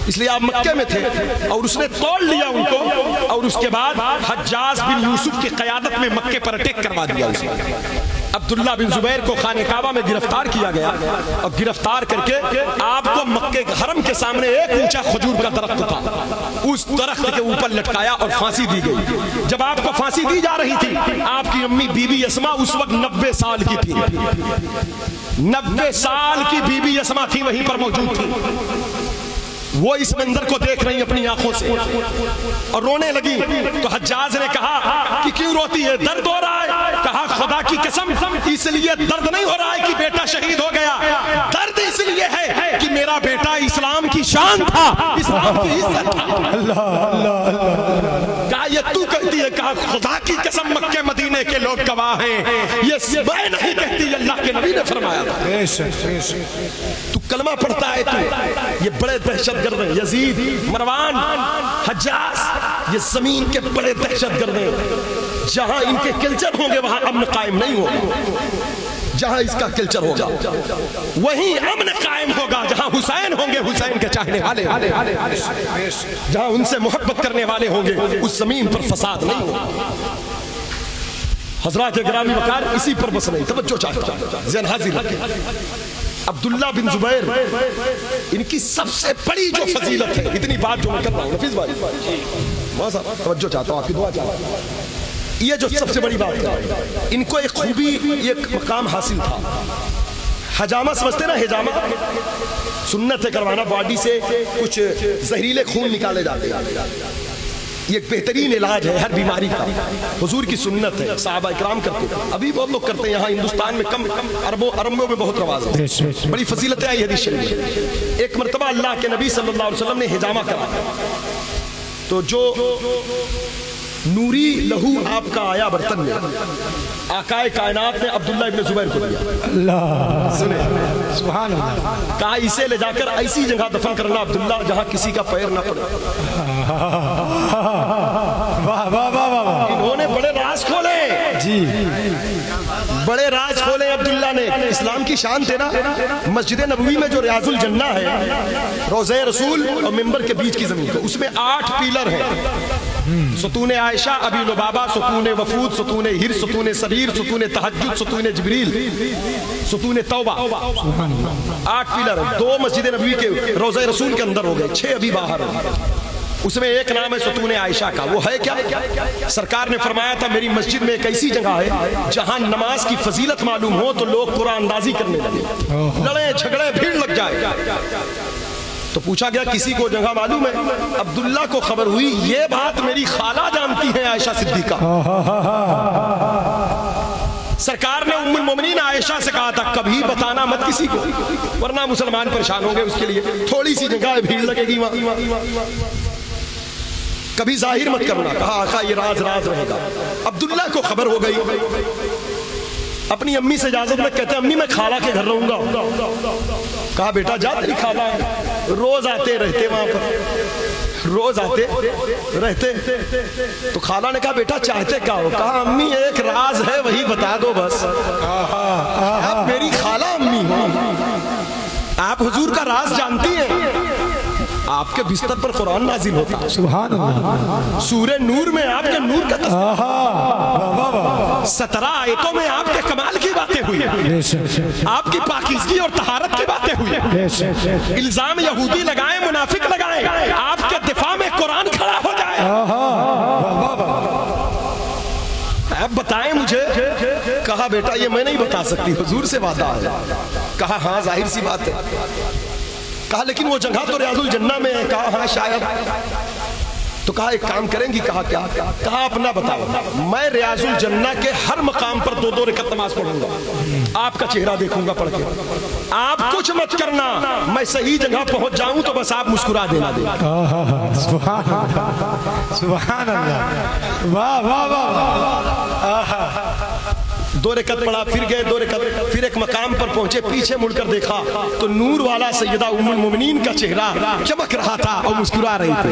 اس لیے آپ مکے میں تھے اور اس نے توڑ لیا ان کو اور اس کے بعد حجاج بن یوسف کی قیادت میں مکے پر اٹیک کروا دیا. عبداللہ بن زبیر کو خانہ کعبہ میں گرفتار کیا گیا اور گرفتار کر کے آپ کو مکے حرم کے سامنے ایک اونچا کھجور کا درخت تھا, اس درخت کے اوپر لٹکایا اور پھانسی دی گئی. جب آپ کو پھانسی دی جا رہی تھی, آپ کی امی بی بی اسما اس وقت 90 سال کی تھی. 90 سال کی بی بی اسما تھی, وہیں پر موجود تھی. وہ اس منظر کو دیکھ رہی اپنی آنکھوں سے اور رونے لگی. تو حجاج نے کہا کہ کیوں روتی ہے, درد ہو رہا ہے؟ کہا خدا کی قسم اس لیے درد نہیں ہو رہا ہے کہ بیٹا شہید ہو گیا, درد اس لیے ہے کہ میرا بیٹا اسلام کی شان تھا, اسلام کی عزت تھا. کہا یہ تو کہتی ہے؟ کہا خدا کی قسم مکہ مدینے کے لوگ گواہ ہیں, یہ میں نہیں کہتی, اللہ کے نبی نے فرمایا تھا. تو کلمہ پڑھتا ہے تو یہ بڑے دہشت گرد ہیں, یزید, مروان, حجاج, یہ زمین کے بڑے دہشت گرد ہیں. جہاں ان کے کلچر ہوں گے وہاں امن قائم نہیں ہوگا, جہاں اس کا کلچر ہوگا وہیں امن قائم ہوگا. جہاں حسین ہوں گے, حسین کے چاہنے والے, جہاں ان سے محبت کرنے والے ہوں گے, اس زمین پر فساد نہیں ہوگا. حضرات گرامی وقار اسی پر بس نہیں, توجہ چاہتا ہوں, ذہن حاضر رکھیں. عبداللہ بن زبیر ان کی سب سے بڑی جو فضیلت ہے, اتنی بات جو میں کر رہا ہوں نفیس بھائی, توجہ چاہتا ہوں, آپ کی دعا چاہتا ہوں. یہ جو سب سے بڑی بات ہے, ان کو ایک خوبی, ایک مقام حاصل تھا. حجامہ سمجھتے نا, حجامہ سنت ہے کروانا, باڈی سے کچھ زہریلے خون نکالے جاتے ہیں. یہ ایک بہترین علاج ہے ہر بیماری کا, حضور کی سنت ہے, صحابہ اکرام کرتے ہیں, ابھی بہت لوگ کرتے ہیں. یہاں ہندوستان میں کم, عربوں میں بہت رواج ہے, بڑی فضیلتیں آئی حدیث شریف میں. ایک مرتبہ اللہ کے نبی صلی اللہ علیہ وسلم نے حجامہ کرا تو جو نوری لہو آپ کا آیا برتن میں, آقائے کائنات نے عبداللہ ابن زبیر کو دیا. اللہ سبحان اللہ. کہا اسے لے جا کر ایسی جگہ دفن کرنا عبداللہ جہاں کسی کا پیر نہ پڑے. انہوں نے بڑے راز کھولے جی. بڑے راز کھولے عبداللہ نے. اسلام کی شان تھے نا. مسجد نبوی میں جو ریاض الجنہ ہے, روضہ رسول اور منبر کے بیچ کی زمین کو, اس میں 8 پیلر ہیں. ستون عائشہ, ابی لبابہ, ستون وفود, ستون ہر, ستون سریر, ستون تہجد, ستون جبریل, ستون توبہ. 8 پیلر ہیں. 2 مسجد نبوی کے روضہ رسول کے اندر ہو گئے, 6 ابھی باہر ہیں. اس میں ایک نام ہے ستون عائشہ کا. وہ ہے کیا؟ سرکار نے فرمایا تھا میری مسجد میں ایک ایسی جگہ ہے جہاں نماز کی فضیلت معلوم ہو تو لوگ قرآن اندازی کرنے لگے, لڑیں جھگڑے بھیڑ لگ جائے. تو پوچھا گیا کسی کو جگہ معلوم ہے؟ عبداللہ کو خبر ہوئی, یہ بات میری خالہ جانتی ہے عائشہ صدیقہ. سرکار نے ام المومنین عائشہ سے کہا تھا کبھی بتانا مت کسی کو, ورنہ مسلمان پریشان ہوں گے. اس کے لیے تھوڑی سی جگہ ہے, بھیڑ لگے گی وہاں, کبھی ظاہر مت کرنا. کہا آقا یہ راز راز رہے گا. عبداللہ کو خبر ہو گئی, اپنی امی سے اجازت میں کہتے ہیں امی میں خالہ کے گھر رہوں گا. کہا بیٹا جا, تیری خالہ ہے, روز آتے رہتے وہاں پر, روز آتے رہتے. تو خالہ نے کہا بیٹا چاہتے کیا ہو؟ کہا امی ایک راز ہے وہی بتا دو بس. آپ میری خالہ امی ہو, آپ حضور کا راز جانتی ہیں. آپ کے بستر پر قرآن نازل ہوتا ہے, سبحان اللہ. سورہ نور میں آپ کے نور کا تذکرہ, 17 آیتوں میں آپ کے کمال کی باتیں ہوئی, آپ کی پاکیزگی اور طہارت کی باتیں ہوئی. الزام یہودی لگائیں, منافق لگائیں, آپ کے دفاع میں قرآن کھڑا ہو جائے. اب بتائیں مجھے. کہا بیٹا یہ میں نہیں بتا سکتی, حضور سے وعدہ ہے. کہا ہاں ظاہر سی بات ہے. کہا لیکن وہ جگہ تو ریاض الجنہ میں ہے. کہا ہاں شاید. تو کہا ایک کام کریں گی؟ کہا کیا؟ کہا اپنا بتاؤ. میں ریاض الجنہ کے ہر مقام پر 2 رکعت نماز پڑھوں گا, آپ کا چہرہ دیکھوں گا پڑھ کے. آپ کچھ مت کرنا, میں صحیح جگہ پہنچ جاؤں تو بس آپ مسکرا دینا. سبحان اللہ, سبحان اللہ, واہ واہ واہ. 2 رکعت پڑھا, پھر گئے 2 رکعت, پھر ایک مقام پر پہنچے, پیچھے مڑ کر دیکھا تو نور والا سیدہ ام المومنین کا چہرہ چمک رہا تھا اور مسکرا رہی تھی.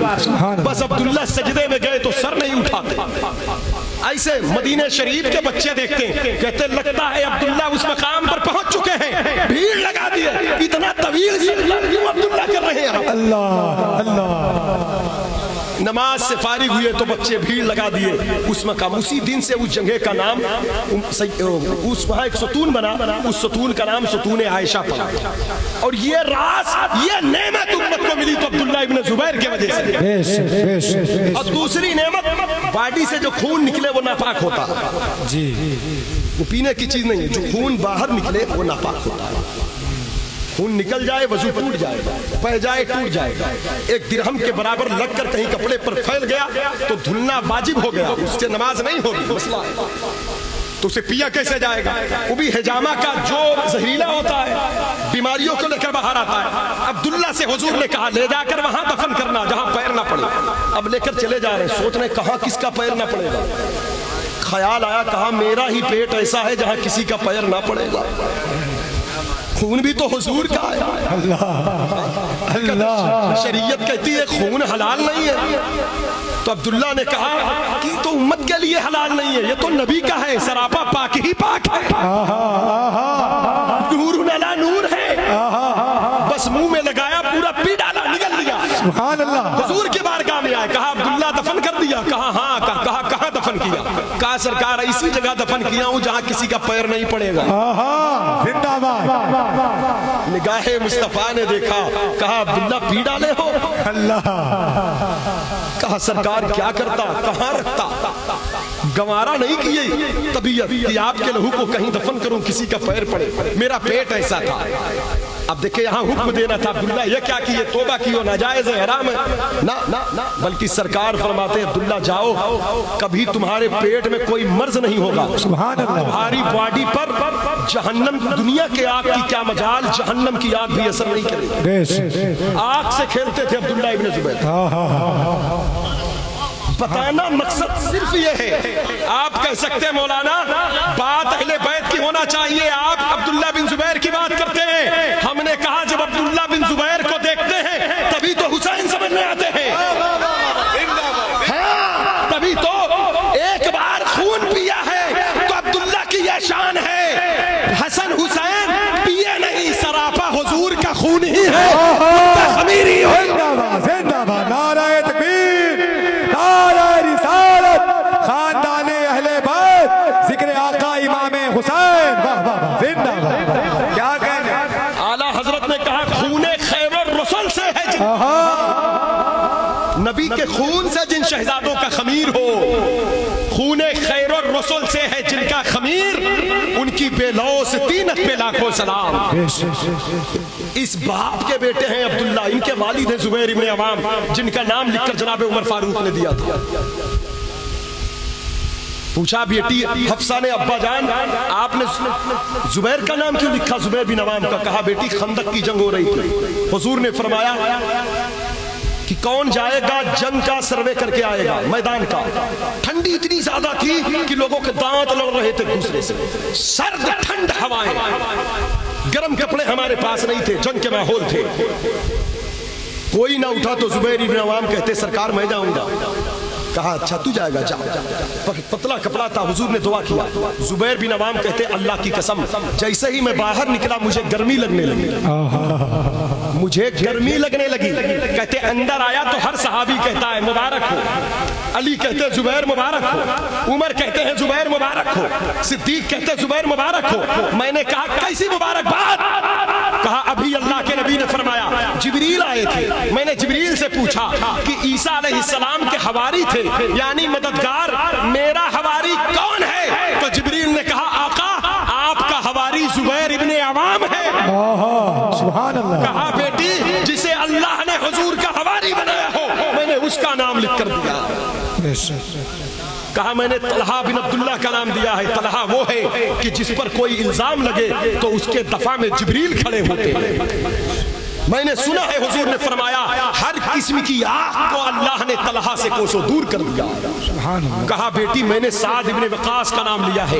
بس عبداللہ سجدے میں گئے تو سر نہیں اٹھاتے. ایسے مدینہ شریف کے بچے دیکھتے ہیں, کہتے لگتا ہے عبداللہ اس مقام پر پہنچ چکے ہیں, بھیڑ لگا دیے. اتنا طویل سجدہ کیوں عبداللہ کر رہے ہیں؟ اللہ اللہ. نماز سے فارغ ہوئے تو بچے بھیڑ لگا دیے اس مقام. اسی دن سے اس جگہ کا نام, اس وہاں ایک ستون بنا, اس ستون کا نام ستون عائشہ پڑا. اور یہ راز, یہ نعمت امت کو ملی تو عبداللہ ابن زبیر کی وجہ سے. اور دوسری نعمت, باڈی سے جو خون نکلے وہ ناپاک ہوتا ہے جی, وہ پینے کی چیز نہیں ہے. جو خون باہر نکلے وہ ناپاک ہوتا ہے. خون نکل جائے وضو ٹوٹ جائے گا, بہ جائے ٹوٹ جائے گا. 1 درہم کے برابر لگ کر کہیں کپڑے پر پھیل گیا تو دھلنا واجب ہو گیا, اس سے نماز نہیں ہوگی. مسئلہ ہے تو اسے پیا کیسے جائے گا؟ وہ بھی حجامہ کا جو زہریلا ہوتا ہے, بیماریوں کو لے کر باہر آتا ہے. عبداللہ سے حضور نے کہا لے جا کر وہاں دفن کرنا جہاں پیر نہ پڑے. اب لے کر چلے جا رہے ہیں, سوچ رہے کہاں کس کا پیر نہ پڑے گا. خیال آیا کہا میرا ہی پیٹ ایسا ہے جہاں کسی کا پیر نہ پڑے گا. خون بھی تو حضور کا ہے. اللہ, شریعت کہتی ہے خون حلال نہیں ہے. تو عبداللہ نے کہا کہ تو امت کے لیے حلال نہیں ہے, یہ تو نبی کا ہے, سراپا پاک ہی پاک ہے. نور علی نور ہے. بس منہ میں لگایا, پورا پی ڈالا, نگل لیا. سبحان اللہ. حضور کے بارگاہ میں آئے, کہا عبداللہ دفن کر دیا؟ کہا ہاں. کہا کہاں دفن کیا؟ کہا سرکار اسی جگہ دفن کیا ہوں جہاں کسی کا پیر نہیں پڑے گا. زندہ باد. نگاہ مصطفیٰ نے دیکھا, کہا عبداللہ پی ڈالے ہو؟ اللہ. کہا سرکار کیا کرتا, کہاں رکھتا, گوارا نہیں کیے طبیعت کہ آپ کے لہو کو کہیں دفن کروں کسی کا پیر پڑے. میرا پیٹ ایسا تھا. اب دیکھیں یہاں حکم دینا تھا عبداللہ یہ کیا کیے, توبہ کیو, ناجائز ہے, حرام ہے. نہ, بلکہ سرکار فرماتے ہیں عبداللہ جاؤ, کبھی تمہارے پیٹ میں کوئی مرض نہیں ہوگا. سبحان اللہ. تمہاری باڈی پر جہنم, دنیا کے آگ کی کیا مجال, جہنم کی آگ بھی اثر نہیں کرے گی. آگ سے کھیلتے تھے عبداللہ ابن زبیر. بتانا مقصد صرف یہ ہے. آپ کہہ سکتے ہیں مولانا بات اہل بیت کی ہونا چاہیے, آپ عبداللہ بن زبیر کی بات کرتے ہیں. ہم نے کہا جب عبداللہ بن زبیر کو دیکھتے ہیں تبھی تو حسین سمجھ میں آتے ہیں. ہاں, تبھی تو ایک بار خون پیا ہے تو عبداللہ کی یہ شان ہے باد نعرہ تکبیر نعرہ رسالت خاندان اہل بیت ذکر آقا امام حسین واہ واہ واہ زندہ باد کیا کہنے اعلیٰ حضرت نے کہا خون خیبر رسول سے ہے نبی کے خون سے جن شہزادوں کا خمیر ہو، خون خیر الرسل سے ہے جن کا خمیر، ان کی بے لوث طینت پہ لاکھوں سلام۔ اس باپ کے بیٹے ہیں عبداللہ، ان کے والد ہیں زبیر ابن عوام، جن کا نام لکھ کر جناب عمر فاروق نے دیا تھا۔ پوچھا بیٹی حفصہ نے ابا جان آپ نے زبیر کا نام کیوں لکھا زبیر بن عوام کا؟ کہا بیٹی خندق کی جنگ ہو رہی تھی، حضور نے فرمایا کہ کون جائے گا جنگ کا سروے کر کے آئے گا میدان کا۔ ٹھنڈی اتنی زیادہ تھی کہ لوگوں کے دانت لڑ رہے تھے دوسرے سے، سرد ٹھنڈ ہوائیں، گرم کپڑے ہمارے پاس نہیں تھے، جنگ کے ماحول تھے۔ کوئی نہ اٹھا تو زبیر بن عوام کہتے سرکار میں جاؤں گا۔ کہا اچھا تو جائے گا، جا۔ پتلا کپڑا تھا، حضور نے دعا کیا۔ زبیر بن عوام کہتے اللہ کی قسم جیسے ہی میں باہر نکلا مجھے گرمی لگنے لگی، مجھے گرمی لگنے لگی۔ کہتے اندر آیا تو ہر صحابی کہتا ہے مبارک ہو، علی کہتے زبیر مبارک ہو، عمر کہتے ہیں زبیر مبارک ہو، صدیق کہتے زبیر مبارک ہو۔ میں نے کہا کیسی مبارک بات؟ کہا ابھی اللہ کے نبی نے فرمایا جبریل آئے تھے، میں نے جبریل سے پوچھا کہ عیسیٰ علیہ السلام کے حواری تھے یعنی مددگار، میرا حواری کون ہے؟ تو جبریل نے کہا آقا آپ کا حواری زبیر ابن عوام ہے۔ سبحان اللہ۔ کہا بیٹی جسے اللہ نے حضور کا حواری بنایا ہو میں نے اس کا نام لکھ کر دیا۔ کہا میں نے طلحہ بن عبداللہ کا نام دیا ہے۔ طلحہ وہ ہے کہ جس پر کوئی الزام لگے تو اس کے دفاع میں جبریل کھڑے ہوتے ہیں۔ میں نے سنا ہے حضور نے فرمایا ہر قسم کی آگ کو اللہ نے طلحہ سے کوسوں دور کر دیا۔ کہا بیٹی میں نے سعد ابن وقاص کا نام لیا ہے۔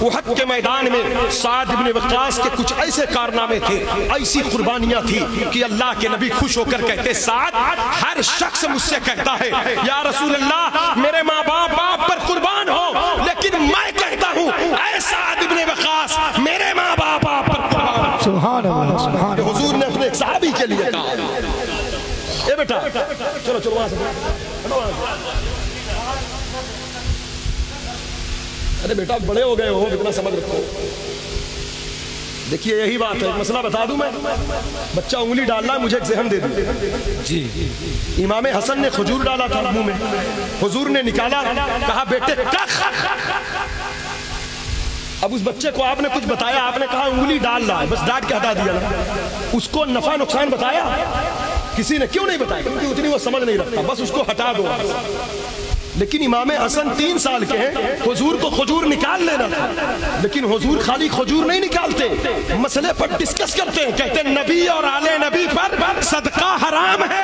احد کے میدان میں سعد ابن وقاص کے کچھ ایسے کارنامے تھے، ایسی قربانیاں تھی کہ اللہ کے نبی خوش ہو کر کہتے سعد ہر شخص مجھ سے کہتا ہے یا رسول اللہ میرے ماں باپ پر قربان ہو، لیکن میں کہتا ہوں اے سعد ابن وقاص میرے ماں باپ پر قربان ہو۔ سبحان اللہ سبحان اللہ۔ حضور نے اپنے صحابی کے لیے کہا اے بیٹا چلو چلو وہاں سے، ارے بیٹا بڑے ہو گئے ہو اتنا سمجھ رکھو۔ دیکھیے یہی بات ہے، مسئلہ بتا دوں میں، بچہ انگلی ڈالنا ہے مجھے ایک ذہن دے دوں جی۔ امام حسن نے کھجور ڈالا تھا منہ میں، حضور نے نکالا، کہا بیٹے کخ۔ اب اس بچے کو آپ نے کچھ بتایا، آپ نے کہا انگلی ڈال رہا ہے، بس ڈانٹ کے ہٹا دیا نا۔ اس کو نفع نقصان بتایا کسی نے؟ کیوں نہیں بتایا؟ کیونکہ اتنی وہ سمجھ نہیں رکھتا، بس اس کو ہٹا دو۔ لیکن امام حسن 3 سال کے ہیں، حضور کو کھجور نکال لینا تھا، لیکن حضور خالی کھجور نہیں نکالتے، مسئلے پر ڈسکس کرتے ہیں، کہتے ہیں نبی اور آل نبی پر صدقہ حرام ہے۔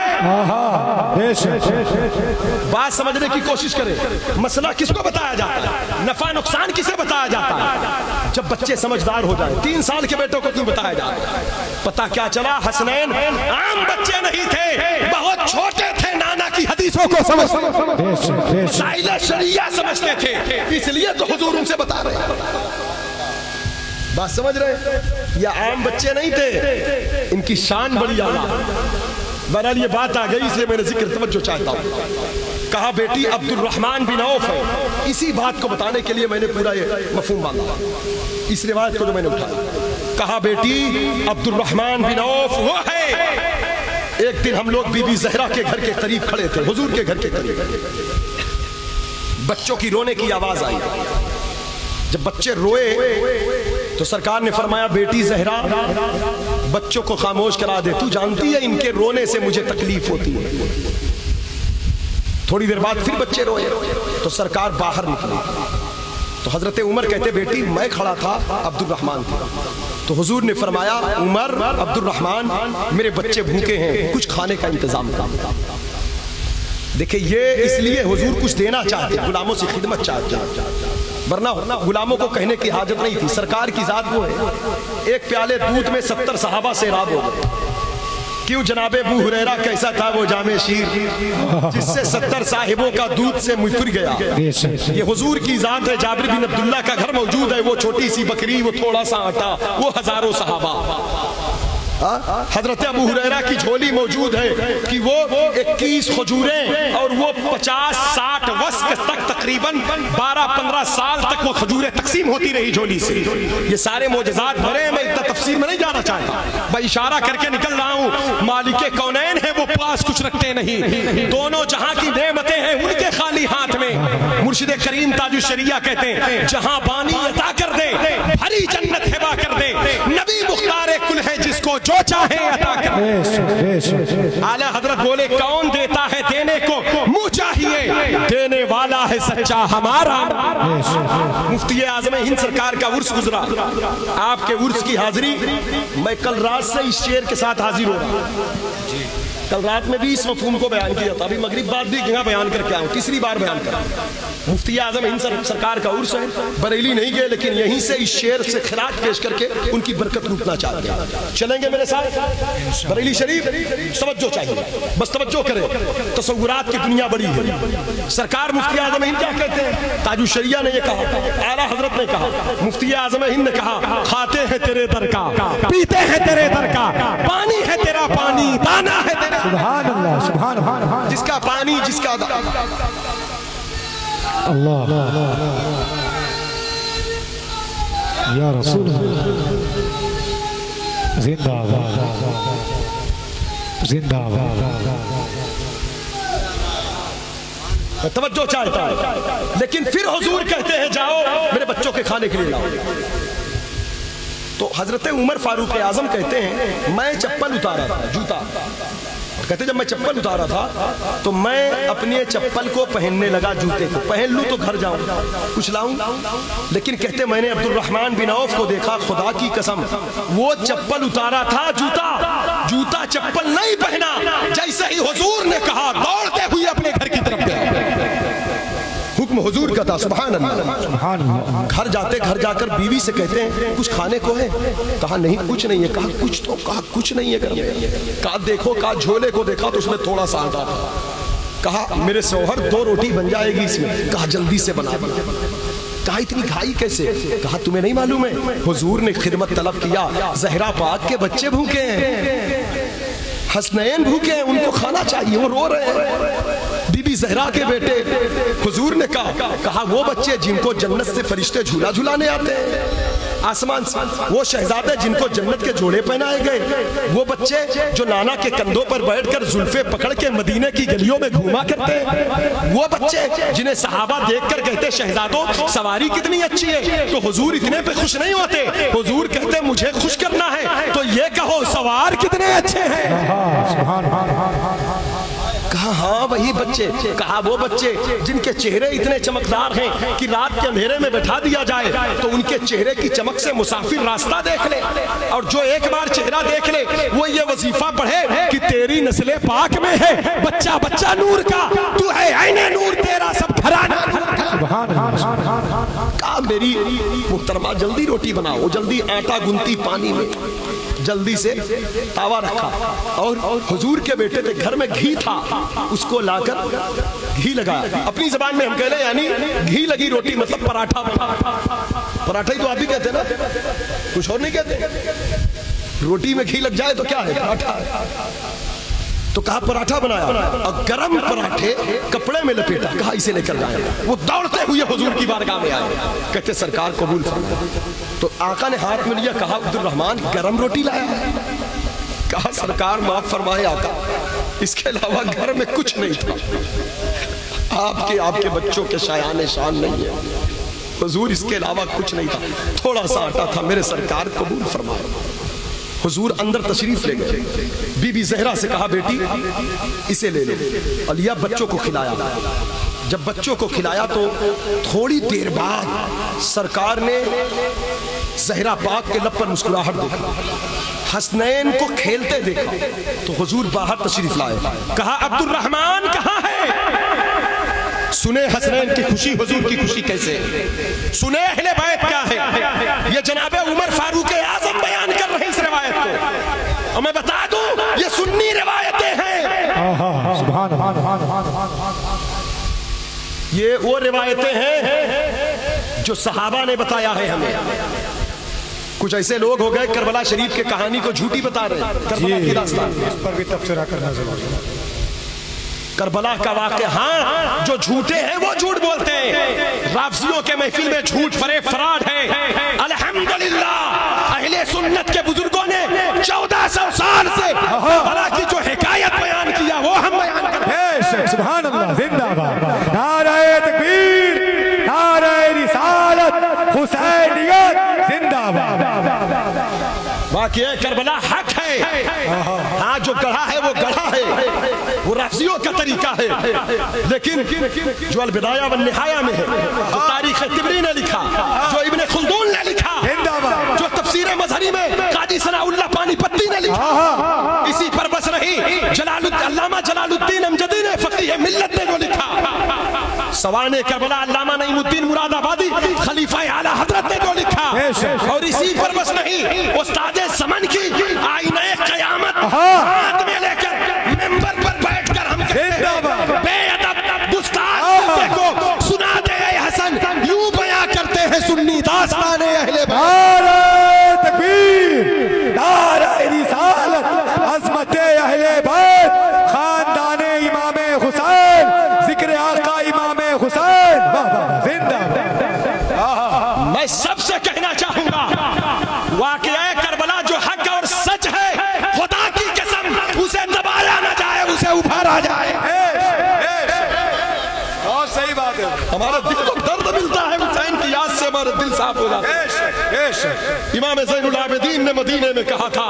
بات سمجھنے کی کوشش کریں، مسئلہ کس کو بتایا جاتا ہے، نفع نقصان کسے بتایا جاتا ہے؟ جب بچے سمجھدار ہو جائیں۔ 3 سال کے بیٹوں کو کیوں بتایا جاتا ہے؟ پتہ کیا چلا حسنین عام بچے نہیں تھے، بہت چھوٹے تھے، نانا کی حدیثوں کو سمجھتے، مسائل شریعہ سمجھتے تھے، اس لیے تو حضور ان سے بتا رہے ہیں۔ بات سمجھ رہے؟ یہ عام بچے نہیں تھے، ان کی شان بڑی اعلیٰ۔ بہرحال یہ بات آ گئی اس لیے میں نے ذکر توجہ چاہتا ہوں۔ کہا بیٹی عبد الرحمن بن عوف ہے، اسی بات کو بتانے کے لیے میں نے پورا یہ مفہوم باندھا، اس روایت کو جو میں نے اٹھایا۔ کہا بیٹی عبد الرحمن بن عوف وہ ہے۔ ایک دن ہم لوگ بی بی زہرا کے گھر کے قریب کھڑے تھے، حضور کے گھر کے قریب، بچوں کی رونے کی آواز آئی۔ جب بچے روئے تو سرکار نے فرمایا بیٹی زہرا بچوں کو خاموش کرا دے، تو جانتی ہے ان کے رونے سے مجھے تکلیف ہوتی ہے۔ تھوڑی دیر بعد پھر بچے روئے تو سرکار باہر نکلے تو حضرت عمر کہتے بیٹی میں کھڑا تھا، عبد الرحمن تھا، تو حضور نے فرمایا عمر عبد الرحمن میرے بچے بھوکے ہیں، کچھ کھانے کا انتظام کرو۔ دیکھیں یہ اس لیے حضور کچھ دینا چاہتے، غلاموں سے خدمت چاہتے، ورنہ غلاموں کو کہنے کی حاجت نہیں تھی۔ سرکار کی ذات وہ ہے، ایک پیالے دودھ میں 70 صحابہ سے راب ہو گئے۔ کیوں جناب ابو ہریرہ کیسا تھا وہ جامع شیر جس سے 70 صاحبوں کا دودھ سے مفر گیا۔ یہ حضور کی ذات ہے، جابر بن عبداللہ کا گھر موجود ہے، وہ چھوٹی سی بکری، وہ تھوڑا سا آٹا، وہ ہزاروں صحابہ۔ حضرت ابو ہریرہ کی جھولی موجود ہے کہ وہ 21 کھجوریں اور وہ 50-60 وسق تک تقریباً 12-15 سال تک وہ کھجوریں تقسیم ہوتی رہی جھولی سے. یہ سارے معجزات بھرے ہیں, میں اتنا تفصیل میں نہیں جانا چاہتا, میں اشارہ کر کے نکل رہا ہوں. مالک کونین ہے, وہ پاس کچھ رکھتے نہیں, دونوں جہاں کی نعمتیں ہیں ان کے خالی ہاتھ میں. مرشد کریم تاج الشریعہ کہتے ہیں جہاں بانی عطا کر دے بھری جنت ہبا کر دے, نبی مختار کل ہے جس کو جو چاہے عطا کر دے. اعلی حضرت بولے کون دیتا ہے دینے کو منہ چاہیے, دینے والا ہے سچا ہمارا. مفتی اعظم ہند سرکار کا عرس گزرا, آپ کے عرس کی حاضری میں کل رات سے اس شعر کے ساتھ حاضر ہو رہا ہوں. کل رات میں بھی اس مفہوم کو بیان کیا تھا, ابھی مغرب بعد بھی یہاں بیان کر کے آؤں, تیسری بار بیان کر. مفتی اعظم ہند سرکار کا عرس ہے, بریلی نہیں گئے لیکن یہیں سے اس شعر سے خراج پیش کر کے ان کی برکت لوٹنا چاہتے ہیں. چلیں گے میرے ساتھ بریلی شریف؟ توجہ چاہیے, بس توجہ کریں, تصورات کی دنیا بڑی ہے. سرکار مفتی اعظم ہند کیا کہتے ہیں؟ تاج الشریعہ نے یہ کہا, اعلیٰ حضرت نے کہا, مفتی اعظم ہند نے کہا کھاتے ہیں تیرے در کا, پیتے ہیں تیرے در کا, پانی ہے تیرا پانی, دانا ہے تیرا. سبحان اللہ, سبحان اللہ, جس کا پانی جس کا اللہ یا رسول زندہ باد, زندہ باد. توجہ چاہتا ہے, لیکن پھر حضور کہتے ہیں جاؤ میرے بچوں کے کھانے کے لیے لاؤ. تو حضرت عمر فاروق اعظم کہتے ہیں میں چپل اتارا تھا, جوتا, کہتے جب میں چپل اتارا تھا تو میں اپنے چپل کو پہننے لگا, جوتے کو پہن لوں تو گھر جاؤں کچھ لاؤں, لیکن کہتے میں نے عبد الرحمن بن عوف کو دیکھا, خدا کی قسم وہ چپل اتارا تھا, جوتا چپل نہیں پہنا. جیسے ہی حضور نے کہا دوڑتے ہوئے اپنے گھر کی طرف گئے. حکم حضور کا تھا, سبحان اللہ. گھر جاتے, گھر جا کر بیوی سے کہتے ہیں کچھ کھانے کو ہے؟ کہا نہیں کچھ نہیں ہے. کہا کچھ تو, کہا کچھ نہیں ہے گھر میں. کہا دیکھو, کہا جھولے کو دیکھا تو اس میں تھوڑا سا آٹا تھا. کہا میرے شوہر 2 روٹی بن جائے گی اس میں. کہا جلدی سے بنا دیا. کہا اتنی گھائی کیسے؟ کہا تمہیں نہیں معلوم ہے حضور نے خدمت طلب کیا, زہرا پاک کے بچے بھوکے ہیں, حسنین بھوکے ہیں, ان کو کھانا چاہیے, وہ رو رہے ہیں. بی بی زہرا کے بیٹے, حضور نے کہا وہ بچے جن کو جنت سے فرشتے جھولا جھلانے آتے ہیں آسمان سے, وہ شہزادے جن کو جنت کے جوڑے پہنائے گئے, وہ بچے جو نانا کے کندھوں پر بیٹھ کر زلفیں پکڑ کے مدینے کی گلیوں میں گھوما کرتے ہیں, وہ بچے جنہیں صحابہ دیکھ کر کہتے شہزادوں سواری کتنی اچھی ہے, تو حضور اتنے پہ خوش نہیں ہوتے, حضور کہتے مجھے خوش کرنا ہے تو یہ کہو سوار کتنے اچھے ہیں. کہا ہاں وہی بچے. کہا وہ بچے جن کے چہرے اتنے چمکدار ہیں کہ رات کے اندھیرے میں بٹھا دیا جائے تو ان کے چہرے کی چمک سے مسافر راستہ دیکھ لے, اور جو ایک بار چہرہ دیکھ لے وہ یہ وظیفہ پڑھے کہ تیری نسل پاک میں ہے بچہ بچہ نور کا, تو ہے عین نور, تیرا سب گھرانہ. کہا میری محترمہ جلدی روٹی بناؤ. جلدی آٹا گنتی پانی میں, جلدی سے تاوا رکھا, اور حضور کے بیٹے تھے گھر میں گھی تھا, اس کو لا کر گھی لگا. اپنی زبان میں ہم کہہ لیں یعنی گھی لگی روٹی مطلب پراٹھا. پراٹھا ہی تو آپ بھی کہتے ہیں نا, کچھ اور نہیں کہتے. روٹی میں گھی لگ جائے تو کیا ہے, پراٹھا. تو کہا پراٹھا بنایا اور گرم پراٹھے کپڑے میں لپیٹا, کہا اسے لے کر جائیں. وہ دوڑتے ہوئے حضور کی بارگاہ میں آئے, کہتے سرکار قبول فرمائیں. تو آقا نے ہاتھ میں لیا, کہا عبد الرحمن گرم روٹی لایا ہے؟ کہا سرکار معاف فرمائے آقا, اس کے علاوہ گھر میں کچھ نہیں تھا. آپ کے بچوں کے شایان شان نہیں ہے حضور, اس کے علاوہ کچھ نہیں تھا, تھوڑا سا آٹا تھا. میرے سرکار قبول فرمائے. حضور اندر تشریف لے گئے. بی بی زہرا سے کہا بیٹی اسے لے لو, اور لیا بچوں کو کھلایا. جب بچوں کو کھلایا تو تھوڑی دیر بعد سرکار نے زہرا پاک کے لب پر مسکراہٹ دیکھا, حسنین کو کھیلتے دیکھا, تو حضور باہر تشریف لائے. کہا عبد الرحمن کہاں ہے؟ سنے حسنین کی خوشی, حضور کی خوشی کیسے, سنے اہل بیت کیا ہے. یہ جناب عمر فاروق اعظم بیان کر رہے اس روایت کو, اور میں بتا دوں یہ سنی روایتیں ہیں. یہ وہ روایتیں ہیں جو صحابہ نے بتایا ہے ہمیں. کچھ ایسے لوگ ہو گئے کربلا شریف کے کہانی کو جھوٹی بتا رہے ہیں. کربلا کی داستان اس پر بھی تبصرہ کرنا ضروری ہے. کربلا کا واقعہ, ہاں جو جھوٹے ہیں وہ جھوٹ بولتے ہیں. رافضیوں کے محفل میں جھوٹ فریب فراڈ ہے. الحمدللہ اہل سنت کے بزرگوں نے 1400 سال سے کربلا کی جو حکایت بیان کیا وہ ہم بیان کرتے ہیں. سبحان اللہ, زندہ باد. نعرہ تکبیر, نعرہ رسالت, حسینیت زندہ باد. واقعہ کربلا حق ہے. ہاں جو گڑھا ہے وہ گڑھا ہے, وہ رافضیوں کا طریقہ ہے. لیکن جو البدایہ والنہایہ میں ہے, جو تاریخ طبری نے لکھا, جو ابن خلدون نے لکھا, جو تفسیر مظہری میں قاضی ثناء اللہ پانی پتی نے لکھا, اسی پر بس نہیں علامہ جلال الدین امجدی نے فقیہ ملت نے جو لکھا, سوانح کربلا علامہ نعیم الدین مراد آبادی خلیفہ اعلیٰ حضرت نے جو لکھا, اور اسی پر بس نہیں استاد زمن کی آئینہ قیامت ہاتھ میں لے کر ممبر پر بیٹھ کر ہم بے ادب گستاخ کو سنا دے اے حسن, یوں بیان کرتے ہیں سنی داستان اہل بیت. نعرہ تکبیر, نعرہ رسالت, عظمت اہل بیت, خاندان امام حسین, ذکر آقا امام حسین زندہ باد. میں سب سے کہنا چاہوں گا واقعہ کربلا جو حق اور سچ ہے, خدا کی قسم اسے دبایا نہ جائے, اسے ابھارا جائے. بہت صحیح بات ہے. ہمارے دل کو درد ملتا ہے حسین کی یاد سے, ہمارا دل صاف ہو جاتا ہے. امام زین العابدین نے مدینے میں کہا تھا,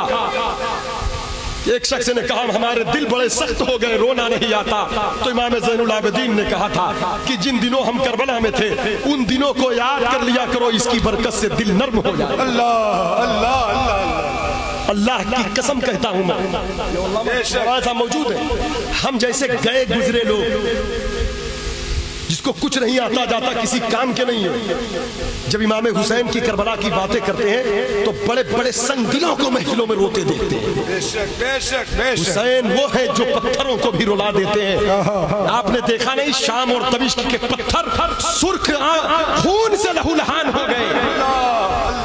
ایک شخص نے کہا ہمارے دل بڑے سخت ہو گئے, رونا نہیں آتا. تو امام زین العابدین نے کہا تھا کہ جن دنوں ہم کربلا میں تھے ان دنوں کو یاد کر لیا کرو, اس کی برکت سے دل نرم ہو جائے. اللہ اللہ اللہ, اللہ کی قسم کہتا ہوں میں, ایسا موجود ہے ہم جیسے گئے گزرے لوگ جس کو کچھ نہیں آتا جاتا, کسی کام کے نہیں ہے, جب امام حسین کی کربلا کی باتیں کرتے ہیں تو بڑے بڑے سنگدلوں کو محفلوں میں روتے دیکھتے ہیں. حسین وہ ہے جو پتھروں کو بھی رلا دیتے ہیں. آپ نے دیکھا نہیں شام اور دمشق کے پتھر سرخ خون سے لہو لہان ہو گئے.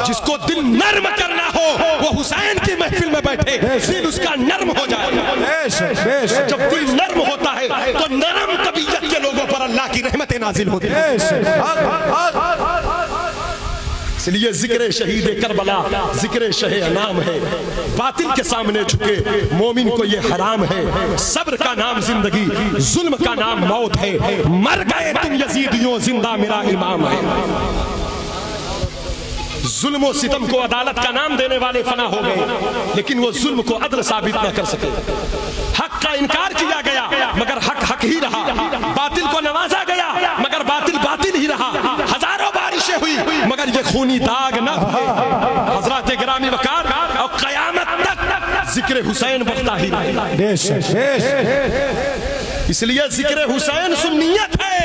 جس کو دل نرم کرنا ہو وہ حسین کی محفل میں بیٹھے, دل اس کا نرم ہو جائے. جب دل نرم ہوتا ہے تو نرم طبیعت کے لوگوں پر اللہ کی رحمتیں نازل ہوتی ہیں. اس لیے ذکر شہید کربلا ذکر شہ انام ہے. باطل کے سامنے جھکے مومن کو یہ حرام ہے. صبر کا نام زندگی, ظلم کا نام موت ہے. مر گئے تم یزیدیوں, زندہ میرا امام ہے. ظلم و ستم کو عدالت کا نام دینے والے فنا ہو گئے, لیکن وہ ظلم کو عدل ثابت نہ کر سکے. حق کا انکار کیا گیا مگر حق حق ہی رہا. باطل کو نوازا گیا مگر باطل باطل ہی رہا. ہزاروں بارشیں ہوئی مگر یہ خونی داغ نہ ہوئے. حضرات گرامی وقار, اور قیامت تک ذکر حسین بڑھتا ہی رہے. اس لیے ذکر حسین سنیت ہے,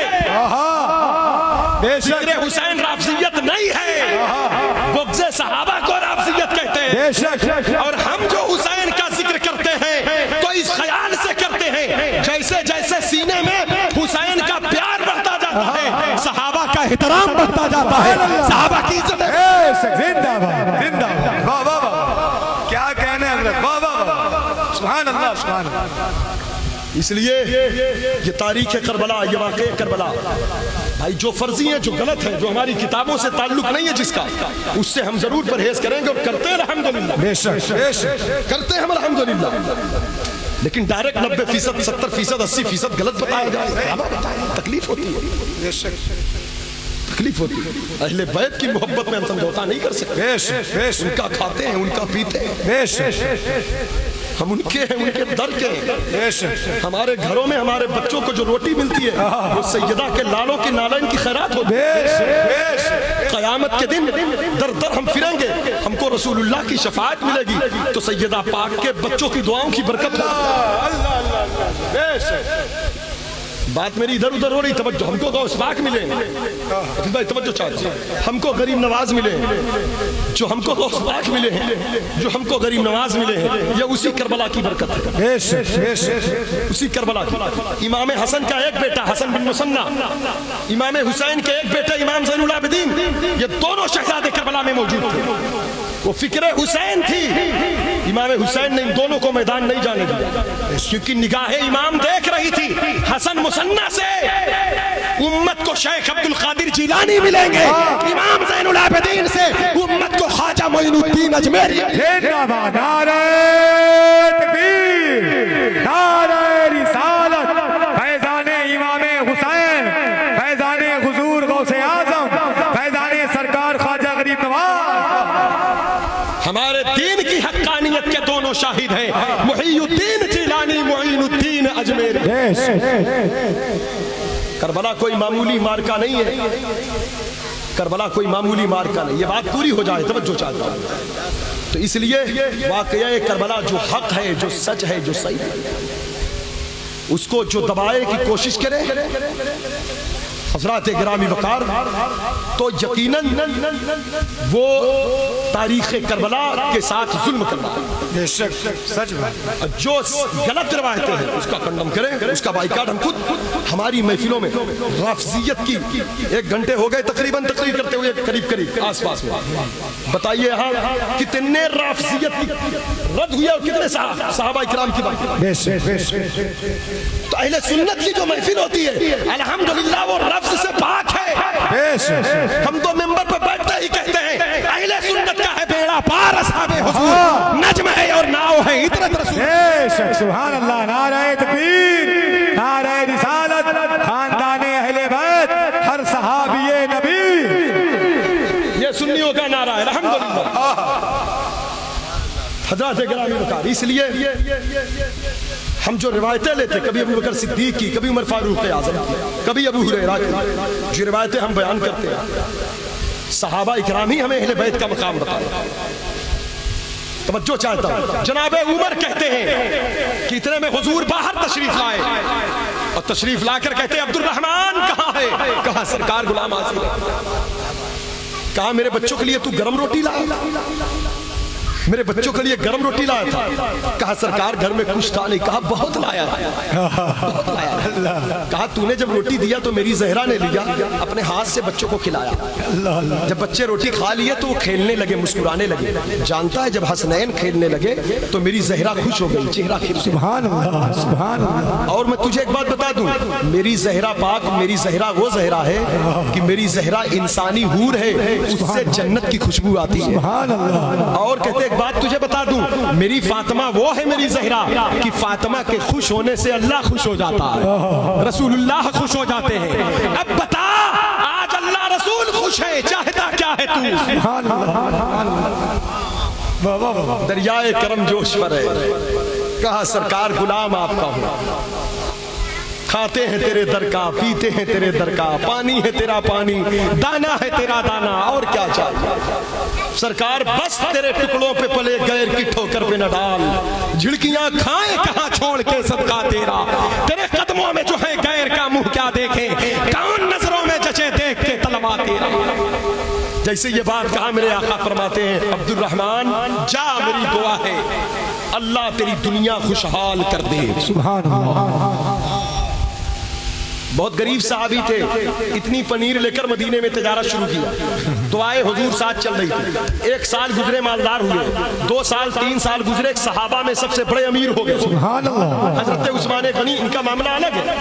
ذکر حسین رافضیت نہیں ہے. بغض صحابہ کو رافضیت کہتے ہیں, اور ہم جو حسین کا ذکر کرتے ہیں تو اس خیال سے کرتے ہیں جیسے جیسے سینے میں حسین کا پیار بڑھتا جاتا ہے, صحابہ کا احترام بڑھتا جاتا ہے, صحابہ کی عزت. زندہ باد, زندہ باد. واہ واہ واہ, کیا کہنے حضرت, واہ واہ واہ, سبحان اللہ سبحان اللہ. اس لیے یہ تاریخ کربلا, یہ واقعہ کربلا بھائی جو فرضی ہیں, جو غلط ہیں, جو ہماری کتابوں سے تعلق نہیں ہے جس کا, اس سے ہم ضرور پرہیز کریں گے اور کرتے ہیں الحمدللہ, کرتے ہیں ہم الحمدللہ. لیکن ڈائریکٹ 90%, 70%, 80% غلط بتایا جائے, تکلیف ہوتی ہے, تکلیف ہوتی ہے. اہل بیت کی محبت میں ہم سمجھوتا نہیں کر سکتے. ان کا کھاتے ہیں, ان کا پیتے ہیں, ہم ان کے ہیں, ان کے در کے ہیں. ہمارے گھروں میں ہمارے بچوں کو جو روٹی ملتی ہے وہ سیدہ کے لالوں کی نالین کی خیرات ہوتی ہے. قیامت کے دن در در ہم پھریں گے, ہم کو رسول اللہ کی شفاعت ملے گی تو سیدہ پاک کے بچوں کی دعاؤں کی برکت ہوگی. بات میری ادھر ادھر ہو رہی, توجہ. ہم کو غوث پاک ملے, بھائی توجہ چاہتے ہیں, ہم کو غریب نواز ملے, جو ہم کو غوث پاک ملے ہیں, جو ہم کو غریب نواز ملے ہیں, یہ اسی کربلا کی برکت ہے, اسی کربلا کی. امام حسن کا ایک بیٹا حسن بن مسنہ, امام حسین کے ایک بیٹا امام زین العابدین, یہ دونوں شہزادے کربلا میں موجود تھے. وہ فکر حسین تھی. امام حسین نے ان دونوں کو میدان نہیں جانے دیا کیونکہ نگاہ امام دیکھ رہی تھی حسن مسنہ سے امت کو شیخ عبد القادر جیلانی ملیں گے, امام زین العابدین سے امت کو خواجہ معین الدین اجمیری. نعرہ تکبیر, نعرہ رسالت, فیضان امام حسین, فیضان حضور غوث اعظم, فیضان سرکار خواجہ غریب نواز. ہمارے دین کی حقانیت کے دونوں شاہد ہیں, محی الدین جیلانی, معین الدین اجمیری. کربلا کوئی معمولی مارکا نہیں ہے, کربلا کوئی معمولی مارکا نہیں. یہ بات پوری ہو جائے, توجہ چاہتا ہوں. تو اس لیے واقعہ کربلا جو حق ہے, جو سچ ہے, جو صحیح ہے, اس کو جو دبائے کی کوشش کرے حضرات گرامی وقار, تو یقیناً وہ تاریخ کربلا کے ساتھ ظلم کرنا ہے. سچ بات. جو غلط روایتیں ہیں اس کا کنڈم کریں, اس کا بائیکاٹ. ہم خود ہماری محفلوں میں رافضیت کی 1 گھنٹے ہو گئے تقریباً تقریر کرتے ہوئے, قریب آس پاس میں. بتائیے یہاں کتنے رافضیت کی رد ہوئی اور کتنے صحابہ کرام کی بات. تو اہل سنت کی جو محفل ہوتی ہے الحمدللہ وہ رفض سے پاک ہے. ہم تو ممبر پہ بیٹھتے ہی کہتے ہیں اہل سنت کا ہے بیڑا پار, اصحاب حضور نجم ہے اور ناؤ ہے عطرت رسول. سبحان اللہ. نعرہ تکبیر, نعرہ رسالت, خاندان اہل بیت, ہر صحابی نبی. یہ سنیوں کا نعرہ ہے الحمدللہ. حضرات گرامی وقار, اس لیے ہم جو روایتیں لیتے, کبھی ابو بکر صدیق کی, کبھی عمر فاروق اعظم کی, کبھی ابو ہریرہ کی, جو روایتیں ہم بیان کرتے ہیں صحابہ اکرام ہی ہمیں اہل بیت کا مقام بتاتے ہیں. توجہ چاہتا ہوں. جناب عمر کہتے ہیں کہ اتنے میں حضور باہر تشریف لائے اور تشریف لا کر کہتے ہیں عبد الرحمن کہاں ہے؟ کہا سرکار غلام حاضر ہے. کہا میرے بچوں کے لیے تو گرم روٹی لایا, میرے بچوں کے لیے گرم روٹی لایا تھا. کہا سرکار گھر میں کچھ تھا نہیں. کہا بہت لایا, بہت لایا. کہا تو نے جب روٹی دیا تو میری زہرا نے لیا, اپنے ہاتھ سے بچوں کو کھلایا. جب بچے روٹی کھا لیے تو وہ کھیلنے لگے, مسکرانے لگے. جانتا ہے جب حسنین کھیلنے لگے تو میری زہرا خوش ہو گئی, چہرہ کھل. سبحان اللہ, سبحان اللہ. اور میں تجھے ایک بات بتا دوں, میری زہرا پاک, میری زہرا وہ زہرا ہے کہ میری زہرا انسانی حور ہے, اس سے جنت کی خوشبو آتی ہے. سبحان اللہ. اور کہتے ایک بات تجھے بتا دوں, میری فاطمہ وہ ہے میری زہرا کہ فاطمہ کے خوش ہونے سے اللہ خوش ہو جاتا ہے, رسول اللہ خوش ہو جاتے ہیں. اب بتا آج اللہ رسول خوش ہے, چاہتا کیا ہے تو؟ سبحان اللہ. دریائے کرم جوش پر ہے. کہا سرکار غلام آپ کا ہوں, کھاتے ہیں تیرے در کا, پیتے ہیں تیرے در کا, پانی ہے تیرا پانی, دانا ہے تیرا دانا, اور کیا چاہیے؟ سرکار بس تیرے ٹکڑوں پہ پلے غیر کی ٹھوکر پہ نہ ڈال, جھڑکیاں کھائیں کہاں چھوڑ کے صدقہ تیرا, تیرے قدموں میں جو ہے غیر کا منہ کیا دیکھیں, کون نظروں میں جچے دیکھ کے طلبا تیرا. جیسے یہ بات کہا میرے آقا فرماتے ہیں عبد الرحمن جا, میری دعا ہے اللہ تیری دنیا خوشحال کر دے. سبحان اللہ. بہت غریب صحابی تھے, اتنی پنیر لے کر مدینے میں تجارت شروع کیا. دعائے حضور ساتھ چل رہی تھی. 1 سال گزرے مالدار ہوئے, 2 سال 3 سال گزرے, صحابہ میں سب سے بڑے امیر ہو گئے. سبحان اللہ. حضرت عثمان غنی, ان کا معاملہ الگ ہے,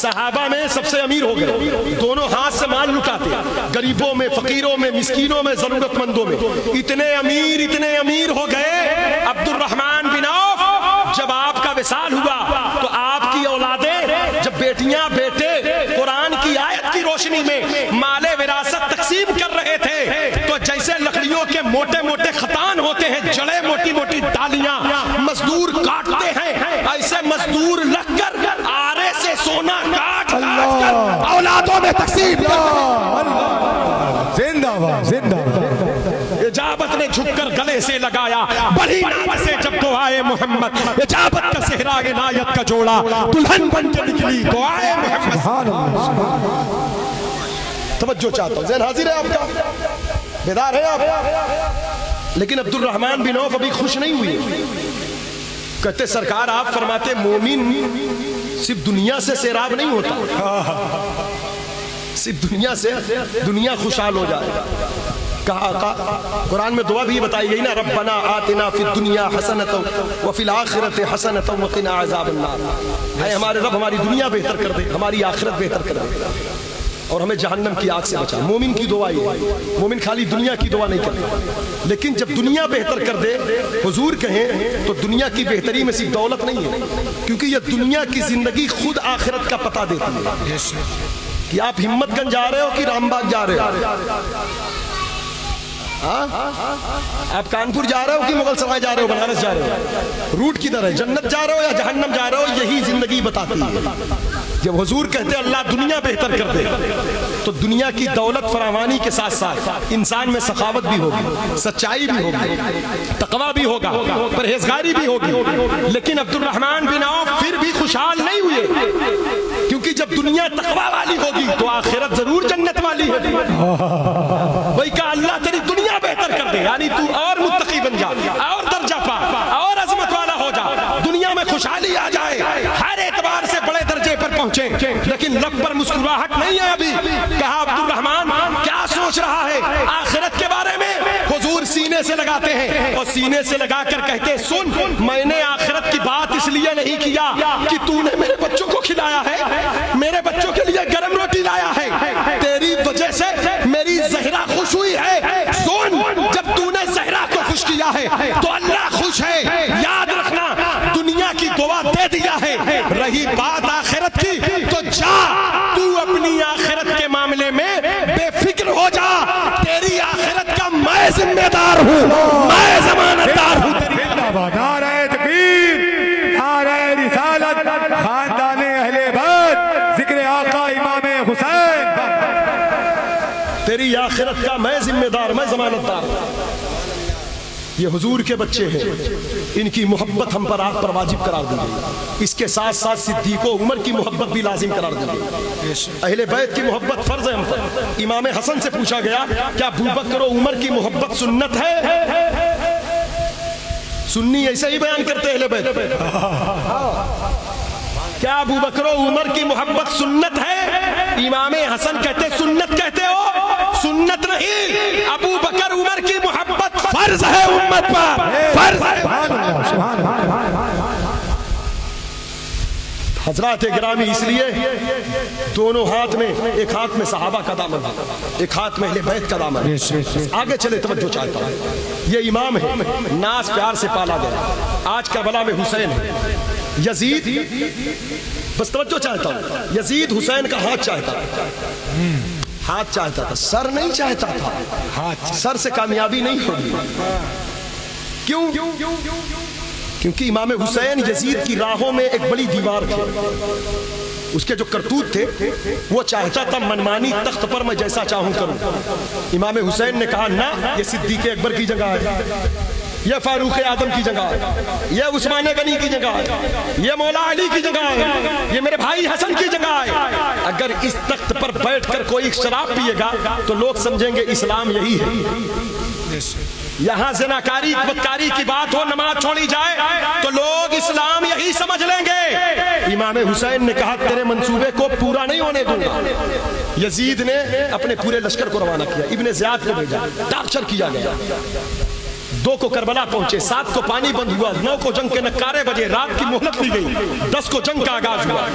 صحابہ میں سب سے امیر ہو گئے. دونوں ہاتھ سے مال لٹاتے, غریبوں میں, فقیروں میں, مسکینوں میں, ضرورت مندوں میں. اتنے امیر ہو گئے. عبد الرحمن بن عوف جب آپ کا وصال ہوا تو آپ کی اولادیں جب بیٹیاں بیٹے قرآن کی آیت کی روشنی میں مال وراثت تقسیم کر رہے تھے تو جیسے لکڑیوں کے موٹے موٹے خطان ہوتے ہیں, جڑے موٹی موٹی ڈالیاں مزدور کاٹتے ہیں, ایسے مزدور لگ کر آرے سے سونا کاٹ کر اولادوں میں تقسیم. زندہ باد, زندہ باد. اجابت نے جھک کر گلے سے لگایا, بڑی نام سے جب دعائے محمد, اجابت کا صحرا عنایت کا جوڑا, دلہن بن کے نکلی دعائے محمد. سبحان اللہ. توجہ چاہتا ہوں, ذہن حاضر ہے آپ کا, بیدار ہے آپ. لیکن عبد الرحمن بن عوف ابھی خوش نہیں ہوئی. کہتے سرکار آپ فرماتے مومن صرف دنیا سے سیراب نہیں ہوتا, صرف دنیا سے دنیا خوشحال ہو جائے, کہا قرآن میں دعا بھی بتائی گئی نا، ربنا آتنا فی الدنیا حسنۃ وفی الآخرۃ حسنۃ وقنا عذاب النار، اے ہمارے رب ہماری دنیا بہتر کر دے، ہماری آخرت بہتر کر دے اور ہمیں جہنم کی آگ سے بچا۔ مومن کی دعا یہ ہے، مومن خالی دنیا کی دعا نہیں کرتا، لیکن جب دنیا بہتر کر دے حضور کہیں تو دنیا کی بہتری میں صرف دولت نہیں ہے، کیونکہ یہ دنیا کی زندگی خود آخرت کا پتہ دیتی ہے کہ آپ ہمت گنج جا رہے ہو کہ رام باغ جا رہے ہو، آپ کانپور جا رہے ہو کہ مغل سرائے جا رہے ہو، بنارس جا رہے ہو، روٹ کدھر ہے، جنت جا رہے ہو یا جہنم جا رہے ہو، یہی زندگی بتاتی ہے۔ جب حضور کہتے اللہ دنیا بہتر کر دے تو دنیا کی دولت فراوانی کے ساتھ ساتھ انسان میں سخاوت بھی ہوگی، سچائی بھی ہوگی، تقوی بھی ہوگا، پرہیزگاری بھی ہوگی، لیکن عبد الرحمن بن عوف پھر بھی خوشحال نہیں ہوئے، کیونکہ جب دنیا تقوی والی ہوگی تو آخرت ضرور جنت والی ہوگی۔ وہی کہا اللہ تیری دنیا بہتر کر دے، یعنی تو اور متقی بن جا، اور درجہ پا، اور عظمت والا ہو جا، دنیا میں خوشحالی آ جائے، ہر اعتبار سے بڑے درجے پر پہنچے، لیکن لب پر مسکراہٹ نہیں ہے ابھی۔ کہا عبد الرحمن کیا سوچ رہا ہے آخرت کے بارے میں؟ حضور سینے سے لگاتے ہیں اور سینے سے لگا کر کہتے سن، میں نے آخرت کی بات اس لیے نہیں کیا کہ تو نے میرے بچوں کو کھلایا ہے، میرے بچوں کے لیے گرم روٹی لایا ہے، تیری وجہ سے میری زہرا خوش ہوئی ہے، سن جب تو نے زہرا کو خوش کیا ہے تو اللہ خوش ہے، یاد رکھنا دنیا کی دعا دے دیا ہے، رہی بات آخرت کی تو جا تو اپنی آخرت کے معاملے میں بے فکر ہو جا، تیری آخرت کا میں ذمہ دار ہوں، میں ضمانت دار ہوں۔ نعرہ تکبیر، نعرہ رسالت، خاندان اہل بیت، ذکر آقا امام حسین، تیری آخرت کا میں ذمہ دار، میں ضمانت دار۔ یہ حضور کے بچے ہیں، ان کی محبت ہم پر آپ پر واجب قرار دی گئی، اس کے ساتھ ساتھ صدیق و عمر کی محبت بھی لازم قرار دی گئی، اہل بیت کی محبت فرض ہے ہم پر۔ امام حسن سے پوچھا گیا کیا ابو بکر و عمر کی محبت سنت ہے؟ سنی ایسے ہی بیان کرتے اہل بیت، کیا ابو بکر و عمر کی محبت سنت ہے؟ امام حسن کہتے سنت کہتے ہو، سنت نہیں، ابو بکر عمر کی محبت فرض ہے امت پر، فرض ہے۔ حضرات گرامی، اس لیے دونوں ہاتھ میں، ایک ہاتھ میں صحابہ کا دامن، ایک ہاتھ میں اہل بیت کا دامن۔ آگے چلے، توجہ چاہتا ہوں، یہ امام ہے، ناز پیار سے پالا گیا، آج کربلا میں حسین ہے، یزید، بس توجہ چاہتا ہوں، یزید حسین کا ہاتھ چاہتا تھا، ہاتھ چاہتا تھا، سر نہیں چاہتا تھا، سر سے کامیابی نہیں ہوگی۔ کیوں؟ کیونکہ امام حسین یزید کی راہوں میں ایک بڑی دیوار تھی، اس کے جو کرتوت تھے وہ چاہتا تھا منمانی تخت پر میں جیسا چاہوں کروں۔ امام حسین نے کہا نہ، یہ صدیق اکبر کی جگہ ہے، یہ فاروق اعظم کی جگہ ہے، یہ عثمان غنی کی جگہ ہے، یہ مولا علی کی جگہ ہے، یہ میرے بھائی حسن کی جگہ ہے۔ اگر اس تخت پر بیٹھ کر کوئی شراب پیے گا تو لوگ سمجھیں گے اسلام یہی ہے، یہاں زناکاری بدکاری کی بات ہو، نماز چھوڑی جائے تو لوگ اسلام یہی سمجھ لیں گے۔ امام حسین نے کہا تیرے منصوبے کو پورا نہیں ہونے دوں گا۔ یزید نے اپنے پورے لشکر کو روانہ کیا، ابن زیاد کو بھیجا، ٹارچر کیا گیا، 2 کو کربلا پہنچے، 7 کو پانی بند ہوا، 9 کو جنگ کے نکارے بجے، رات کی مہلت لی گئی، 10 کو جنگ کا آغاز ہوا،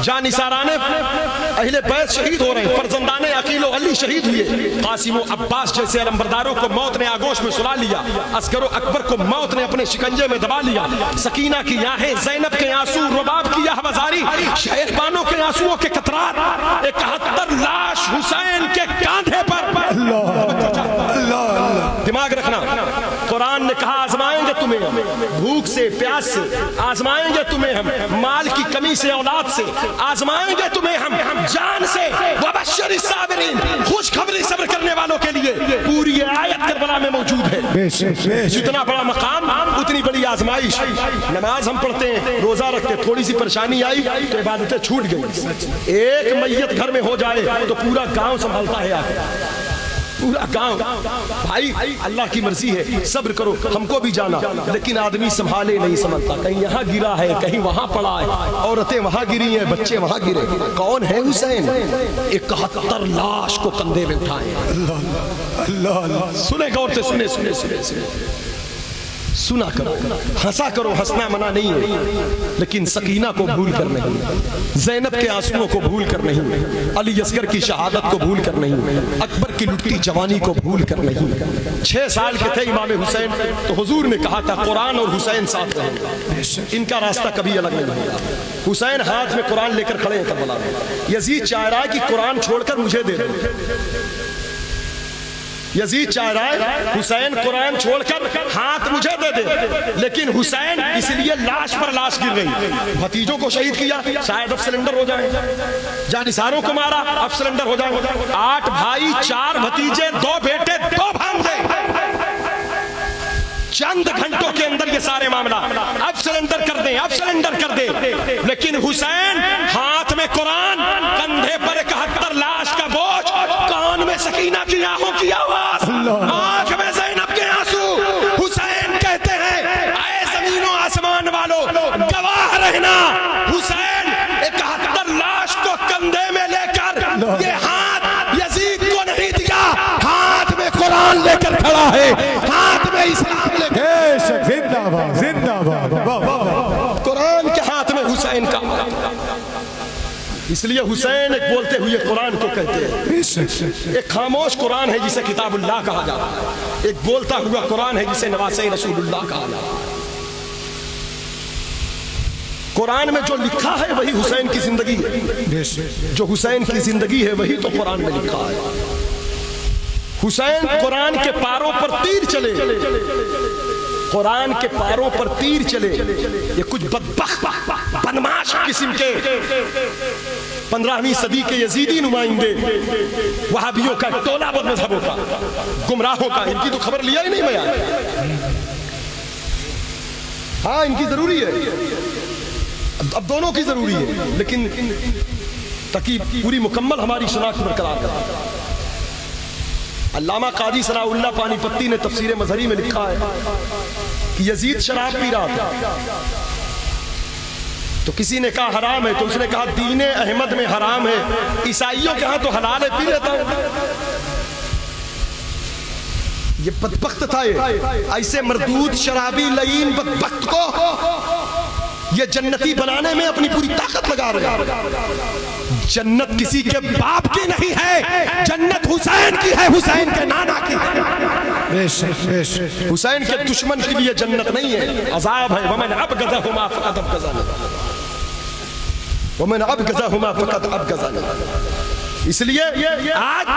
جانثاران اہل بیت شہید ہو رہے ہیں، فرزندان عقیل و علی شہید ہوئے، قاسم و عباس جیسے علمبرداروں کو موت نے آگوش میں سلا لیا، اصغر و اکبر کو موت نے اپنے شکنجے میں دبا لیا، سکینہ کی آہیں، زینب کے آنسو، رباب کی آہوازاری، شہربانوں کے آنسوؤں کے قطرات، 71 لاش حسین کے کاندھے پر۔ دماغ رکھنا، قرآن نے کہا آزمائیں گے تمہیں ہم، بھوک سے، پیاس سے آزمائیں گے تمہیں ہم، مال کی کمی سے، اولاد سے آزمائیں گے تمہیں ہم، جان سے۔ وبشر الصابرین، خوشخبری صبر کرنے والوں کے لیے پوری آیت کربلا میں موجود ہے۔ جتنا بڑا مقام اتنی بڑی آزمائش۔ نماز ہم پڑھتے ہیں، روزہ رکھتے، تھوڑی سی پریشانی آئی تو عبادتیں چھوٹ گئی، ایک میت گھر میں ہو جائے تو پورا گاؤں سنبھالتا ہے آگے۔ پورا گاؤں بھائی اللہ کی مرضی ہے صبر کرو ہم کو بھی جانا لیکن آدمی سنبھالے نہیں سمجھتا کہیں یہاں گرا ہے کہیں وہاں پڑا ہے عورتیں وہاں گری ہیں بچے وہاں گرے کون ہے حسین 71 لاش کو کندھے میں اٹھائے سنے غور سے سنے سنا کرو ہنسا کرو ہنسنا منع نہیں ہے لیکن سکینہ کو بھول کر نہیں زینب کے آنسوؤں کو بھول کر نہیں علی اصغر کی شہادت کو بھول کر نہیں اکبر کی لٹتی جوانی کو بھول کر نہیں 6 سال کے تھے امام حسین تو حضور نے کہا تھا قرآن اور حسین ساتھ رہیں ان کا راستہ کبھی الگ نہیں ہوگا حسین ہاتھ میں قرآن لے کر کھڑے ہیں کربلا میں یزید چاہ رہا ہے کہ قرآن چھوڑ کر مجھے دے دو یزید چاہ رہا ہے حسین قرآن چھوڑ کر ہاتھ مجھے دے دے لیکن حسین اس لیے لاش پر لاش گر گئی بھتیجوں کو شہید کیا شاید اب سلنڈر ہو جائیں جانثاروں کو مارا اب سلنڈر ہو جائیں 8 بھائی 4 بھتیجے 2 بیٹے 2 بھانجے چند گھنٹوں کے اندر یہ سارے معاملہ اب سلنڈر کر دیں اب سلنڈر کر دیں لیکن حسین ہاتھ میں قرآن کندھے پر 71 لاش کا بوجھ کان میں سکینہ کی آہوں کی آواز آنکھ میں زینب کے آنسو حسین کہتے ہیں اے زمین و آسمان والو گواہ رہنا حسین 71 لاش کو کندھے میں لے کر یہ ہاتھ یزید کو نہیں دیا ہاتھ میں قرآن لے کر کھڑا ہے ہاتھ میں اسلام لے کر زندہ باد زندہ باد قرآن کے ہاتھ میں حسین کا اس لیے حسین ایک بولتے ہوئے قرآن کو کہتے ہیں ایک خاموش قرآن ہے جسے کتاب اللہ کہا جاتا ہے ایک بولتا ہوا قرآن ہے جسے نواسے رسول اللہ کہا جاتا ہے قرآن میں جو لکھا ہے وہی حسین کی زندگی ہے جو حسین کی زندگی ہے وہی تو قرآن میں لکھا ہے حسین قرآن کے پاروں پر تیر چلے قرآن کے پاروں پر تیر چلے یہ کچھ بدبخت بدمعاش قسم کے 15ویں صدی کے یزیدی نمائندے وہابیوں کا ٹولہ بد مذہبوں کا گمراہوں کا ان کی تو خبر لیا ہی نہیں میں ہاں ان کی ضروری ہے اب دونوں کی ضروری ہے لیکن تاکہ پوری مکمل ہماری شناخت برقرار کرے علامہ قاضی ثناء اللہ پانی پتی نے تفسیر مظہری میں لکھا ہے کہ یزید شراب پی رہا تھا تو کسی نے کہا حرام ہے تو اس نے کہا دین احمد میں حرام ہے عیسائیوں کے ہاں تو حلال ہے پی لیتا ہوں یہ بدبخت تھا یہ ایسے مردود شرابی لعین بدبخت کو یہ جنتی بنانے میں اپنی پوری طاقت لگا رہے ہیں جنت کسی کے باپ کی نہیں ہے جنت حسین کی ہے حسین کے نانا کی ہے حسین کے دشمن کے لیے جنت نہیں ہے عذاب ہے ومن ابغضہما فقد ابغضنی ومن ابغضہما فقد ابغضنی اس لیے آج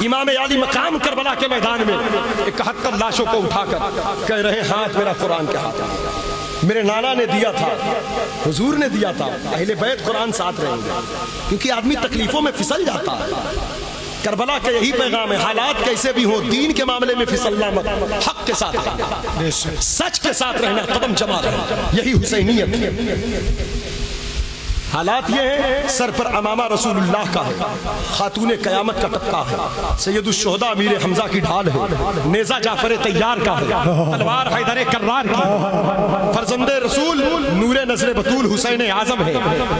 امام عالی مقام کربلا کے میدان میں 71 لاشوں کو اٹھا کر کہہ رہے ہاتھ میرا قرآن کے ہاتھ ہے میرے نانا نے دیا تھا حضور نے دیا تھا اہل بیت قرآن ساتھ رہیں گے کیونکہ آدمی تکلیفوں میں پھسل جاتا ہے کربلا کا یہی پیغام ہے حالات کیسے بھی ہوں دین کے معاملے میں پھسلنا مت حق کے ساتھ رہنا سچ کے ساتھ رہنا قدم جما رہنا یہی حسینیت حالات یہ ہیں سر پر امامہ رسول اللہ کا ہے خاتون قیامت کا ٹپکا ہے سید الشہداء امیر حمزہ کی ڈھال ہے نیزہ جعفر طیار کا ہے تلوار حیدر کرار کی فرزند رسول نور نظر بطول حسین اعظم ہے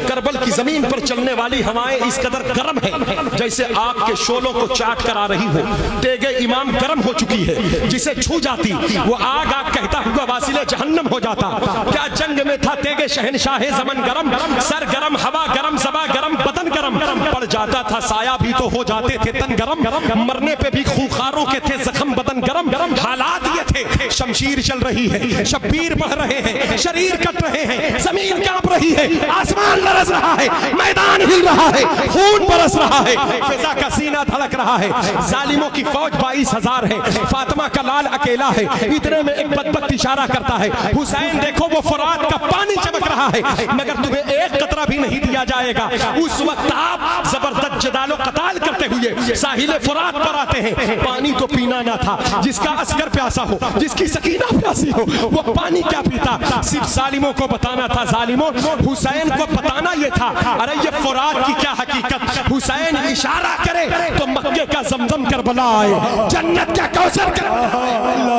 کربل کی زمین پر چلنے والی ہوائیں اس قدر گرم ہے جیسے آگ کے شعلوں کو چاٹ کر آ رہی ہو تیغ امام گرم ہو چکی ہے جسے چھو جاتی وہ آگ آگ کہتا ہوا واصل جہنم ہو جاتا کیا جنگ میں تھا تیغ شہنشاہ زمن گرم سر گرم ہوا گرم زبا گرم بدن گرم پڑ جاتا تھا سایہ بھی تو ہو جاتے تھے تن گرم مرنے پہ بھی خوخاروں کے تھے زخم بدن گرم حالات یہ تھے شمشیر چل رہی ہے شبیر بڑھ رہے ہیں شریر کٹ رہے ہیں زمین کانپ رہی ہے آسمان لرز رہا ہے میدان ہل رہا ہے خون برس رہا ہے فضا کا سینہ دھڑک رہا ہے ظالموں کی فوج 22,000 ہے فاطمہ کا لال اکیلا ہے اتنے میں ایک بدبخت اشارہ کرتا ہے حسین دیکھو وہ فرات کا پانی چمک رہا ہے مگر تمہیں ایک قطرہ بھی نہیں دیا جائے گا اس وقت آپ زبردست جدال و قتال کرتے ہوئے ساحل فرات پر آتے ہیں پانی تو پینا نہ تھا جس کا عسکر پیاسا ہو جس کی سکینہ پیاسی ہو وہ پانی کیا پیتا صرف ظالموں کو بتانا تھا ظالموں حسین کو بتانا یہ تھا ارے یہ تورات کی کیا حقیقت، حسین اشارہ کرے تو مکے کا زمزم کربلا آئے، جنت کا کوثر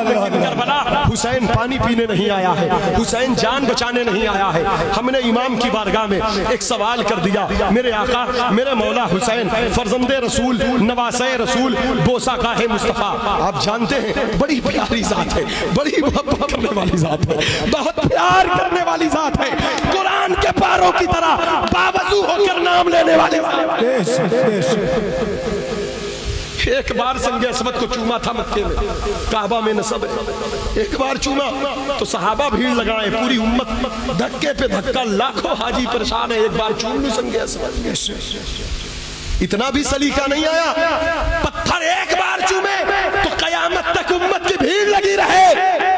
لیکن کربلا حسین پانی پینے نہیں آیا ہے، حسین جان بچانے نہیں آیا ہے۔ ہم نے امام کی بارگاہ میں ایک سوال کر دیا، میرے آقا میرے مولا حسین فرزند رسول، نواسہ رسول، بوسہ گاہ مصطفیٰ، آپ جانتے ہیں بڑی پیاری ذات ہے، بڑی محبت کرنے والی ذات ہے، بہت پیار کرنے والی ذات ہے، قرآن کے پاروں کی طرح باوضو ہو کر نام لینے والے ایک بار سنگ اسود کو چوما تھا مکے میں، کعبہ میں نصب ہے، ایک بار چوما تو صحابہ بھیڑ لگائے، پوری امت دھکے پہ دھکا، لاکھوں حاجی پریشان ہے، ایک بار چوم لوں سنگ اسود۔ اتنا بھی سلیقہ نہیں آیا، پتھر ایک بار چومے تو قیامت تک امت کی بھیڑ لگی رہے،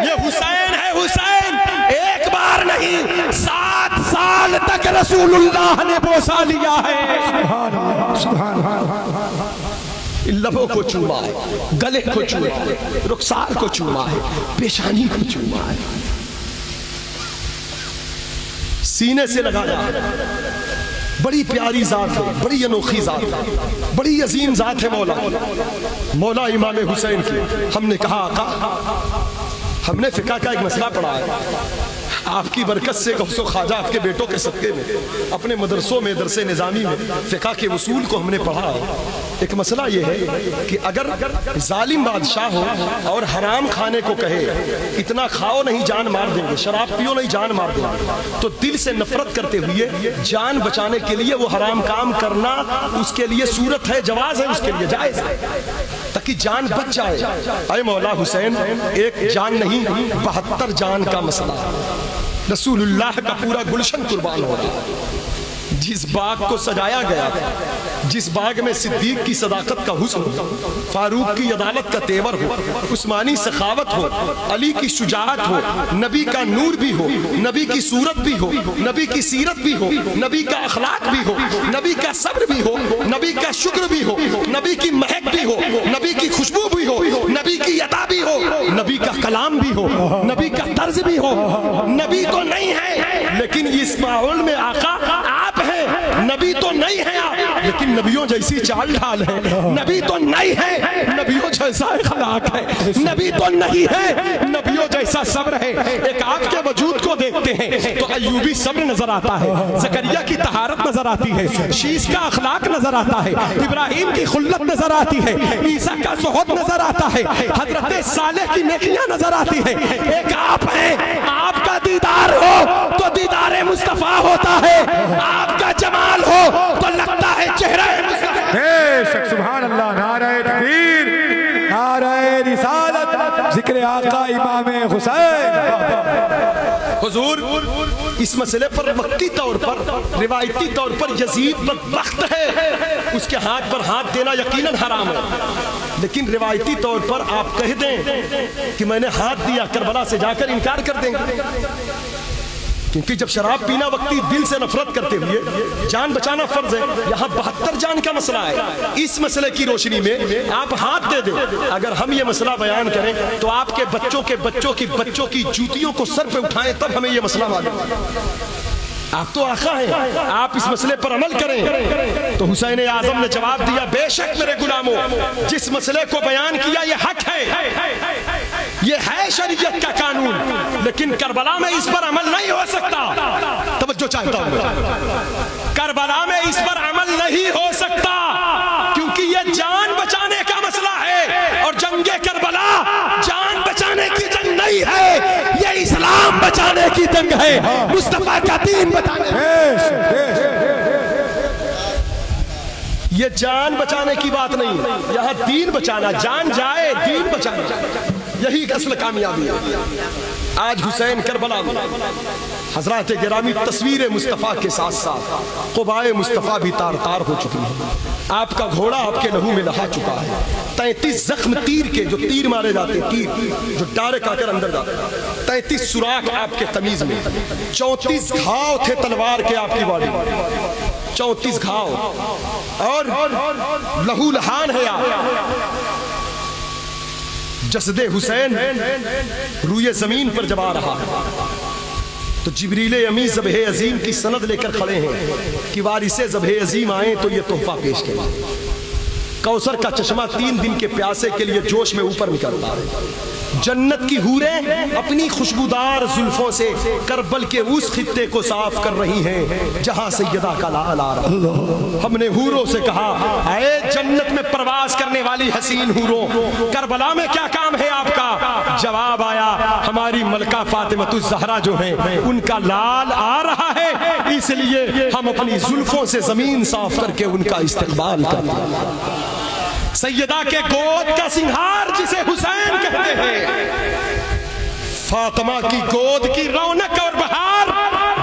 یہ حسین ہے حسین، ایک بار نہیں 7 سال تک رسول اللہ نے بوسہ لیا ہے، سبحان اللہ، لبوں کو چوما ہے، گلے کو چوما ہے، رخسار کو چوما ہے، پیشانی کو چوما ہے، سینے سے لگایا، بڑی پیاری ذات ہے، بڑی انوکھی ذات ہے، بڑی عظیم ذات ہے مولا امام حسین کی۔ ہم نے کہا آقا ہم نے فقہ کا ایک مسئلہ پڑھا ہے، آپ کی برکت سے غوث و خواجہ آپ کے بیٹوں کے صدقے میں اپنے مدرسوں میں درس نظامی میں فقہ کے اصول کو ہم نے پڑھا ہے۔ ایک مسئلہ یہ ہے کہ اگر ظالم بادشاہ ہو اور حرام کھانے کو کہے اتنا کھاؤ نہیں جان مار دیں گے، شراب پیو نہیں جان مار دیں گے، تو دل سے نفرت کرتے ہوئے جان بچانے کے لیے وہ حرام کام کرنا اس کے لیے صورت ہے، جواز ہے، اس کے لیے جائز ہے تاکہ جان بچ جائے۔ اے مولا حسین ایک جان نہیں 72 جان کا مسئلہ، رسول اللہ کا پورا گلشن قربان ہو رہا ہے، جس باغ کو سجایا گیا، جس باغ میں صدیق کی صداقت کا حسن ہو، فاروق کی عدالت کا تیور ہو، عثمانی سخاوت ہو، علی کی شجاعت ہو، نبی کا نور بھی ہو، نبی کی صورت بھی ہو، نبی کی سیرت بھی ہو، نبی کا اخلاق بھی ہو، نبی کا صبر بھی ہو، نبی کا شکر بھی ہو، نبی کی مہک بھی ہو، نبی کی خوشبو بھی ہو، نبی کی عطا بھی ہو، نبی کا کلام بھی ہو، نبی کا طرز بھی ہو۔ نبی تو نہیں ہے لیکن اس ماحول میں آقا آپ ہیں، نبی تو نہیں ہے آپ لیکن نبیوں جیسی چال ڈھال ہے، نبی تو نہیں ہے نبیوں جیسا اخلاق ہے، نبی تو نہیں ہے نبیوں جیسا صبر ہے۔ ایک آپ کے وجود کو دیکھتے ہیں تو ایوبی صبر نظر آتا ہے، زکریا کی طہارت نظر آتی ہے، شیش کا اخلاق نظر آتا ہے، ابراہیم کی خلت نظر آتی ہے، عیسیٰ کا زہد نظر آتا ہے، حضرت صالح کی نیکیاں نظر آتی ہے۔ ایک آپ ہیں، آپ کا دیدار ہو تو دیدار مصطفیٰ ہوتا ہے، آپ کا جمال ہو تو لگتا ہے چہرہ مصطفیٰ۔ بے شک سبحان اللہ، نعرہ تکبیر، نعرہ رسالت، ذکر آقا امام حسین۔ حضور اس مسئلے پر وقتی طور پر روایتی طور پر یزید بدبخت ہے، اس کے ہاتھ پر ہاتھ دینا یقیناً حرام ہے، لیکن روایتی طور پر آپ کہہ دیں کہ میں نے ہاتھ دیا، کربلا سے جا کر انکار کر دیں گے، کیونکہ جب شراب پینا وقتی دل سے نفرت کرتے ہوئے جان بچانا فرض ہے، یہاں 72 جان کا مسئلہ ہے۔ اس مسئلے کی روشنی میں آپ ہاتھ دے دیں، اگر ہم یہ مسئلہ بیان کریں تو آپ کے بچوں کی جوتیوں کو سر پہ اٹھائیں تب ہمیں یہ مسئلہ معلوم ہے۔ آپ تو آقا ہیں، آپ اس مسئلے پر عمل کریں۔ تو حسین اعظم نے جواب دیا، بے شک میرے غلاموں، جس مسئلے کو بیان کیا یہ حق ہے، یہ ہے شریعت کا قانون، لیکن کربلا میں اس پر عمل نہیں ہو سکتا۔ توجہ چاہتا ہوں، کربلا میں اس پر عمل نہیں ہو سکتا کیونکہ یہ جان بچانے کا مسئلہ ہے، اور جنگ کربلا جان بچانے کی جنگ نہیں ہے، یہ اسلام بچانے کی جنگ ہے، مصطفیٰ کا دین بچانے کی۔ یہ جان بچانے کی بات نہیں، یہاں دین بچانا، جان جائے دین بچانا، یہی اصل کامیابی ہے۔ آج حسین کربلا میں حضرات گرامی تصویر مصطفیٰ کے ساتھ ساتھ قبائے مصطفیٰ بھی تار تار ہو چکی ہے، آپ کا گھوڑا آپ کے لہو میں نہا چکا ہے، 33 زخم تیر کے، جو تیر مارے جاتے تیر جو ڈائریکٹ آ کر اندر جاتے، 33 سوراخ آپ کے قمیض میں، 34 گھاؤ تھے تلوار کے آپ کی باڈی، 34 گھاؤ، اور لہو لہان ہے آپ۔ جسد حسین روئے زمین پر جب آ رہا ہے تو جبریل امی ذبح عظیم کی سند لے کر کھڑے ہیں کہ وارث ذبح عظیم آئیں تو یہ تحفہ پیش کریں. کوثر کا چشمہ 3 دن کے پیاسے کے لیے جوش میں اوپر نکلتا ہے. جنت کی حوریں اپنی خوشبودار زلفوں سے کربل کے اس خطے کو صاف کر رہی ہیں جہاں سیدہ کا لال آ رہا. ہم نے حوروں سے کہا اے جنت میں پرواز کرنے والی حسین حوروں، کربلا میں کیا کام ہے آپ کا؟ جواب آیا ہماری ملکہ فاطمہ الزہرا جو ہیں ان کا لال آ رہا ہے، اس لیے ہم اپنی زلفوں سے زمین صاف کر کے ان کا استقبال کرتے ہیں. سیدہ کے گود کا سنگھار جسے حسین کہتے ہیں، فاطمہ کی گود کی رونق اور بہار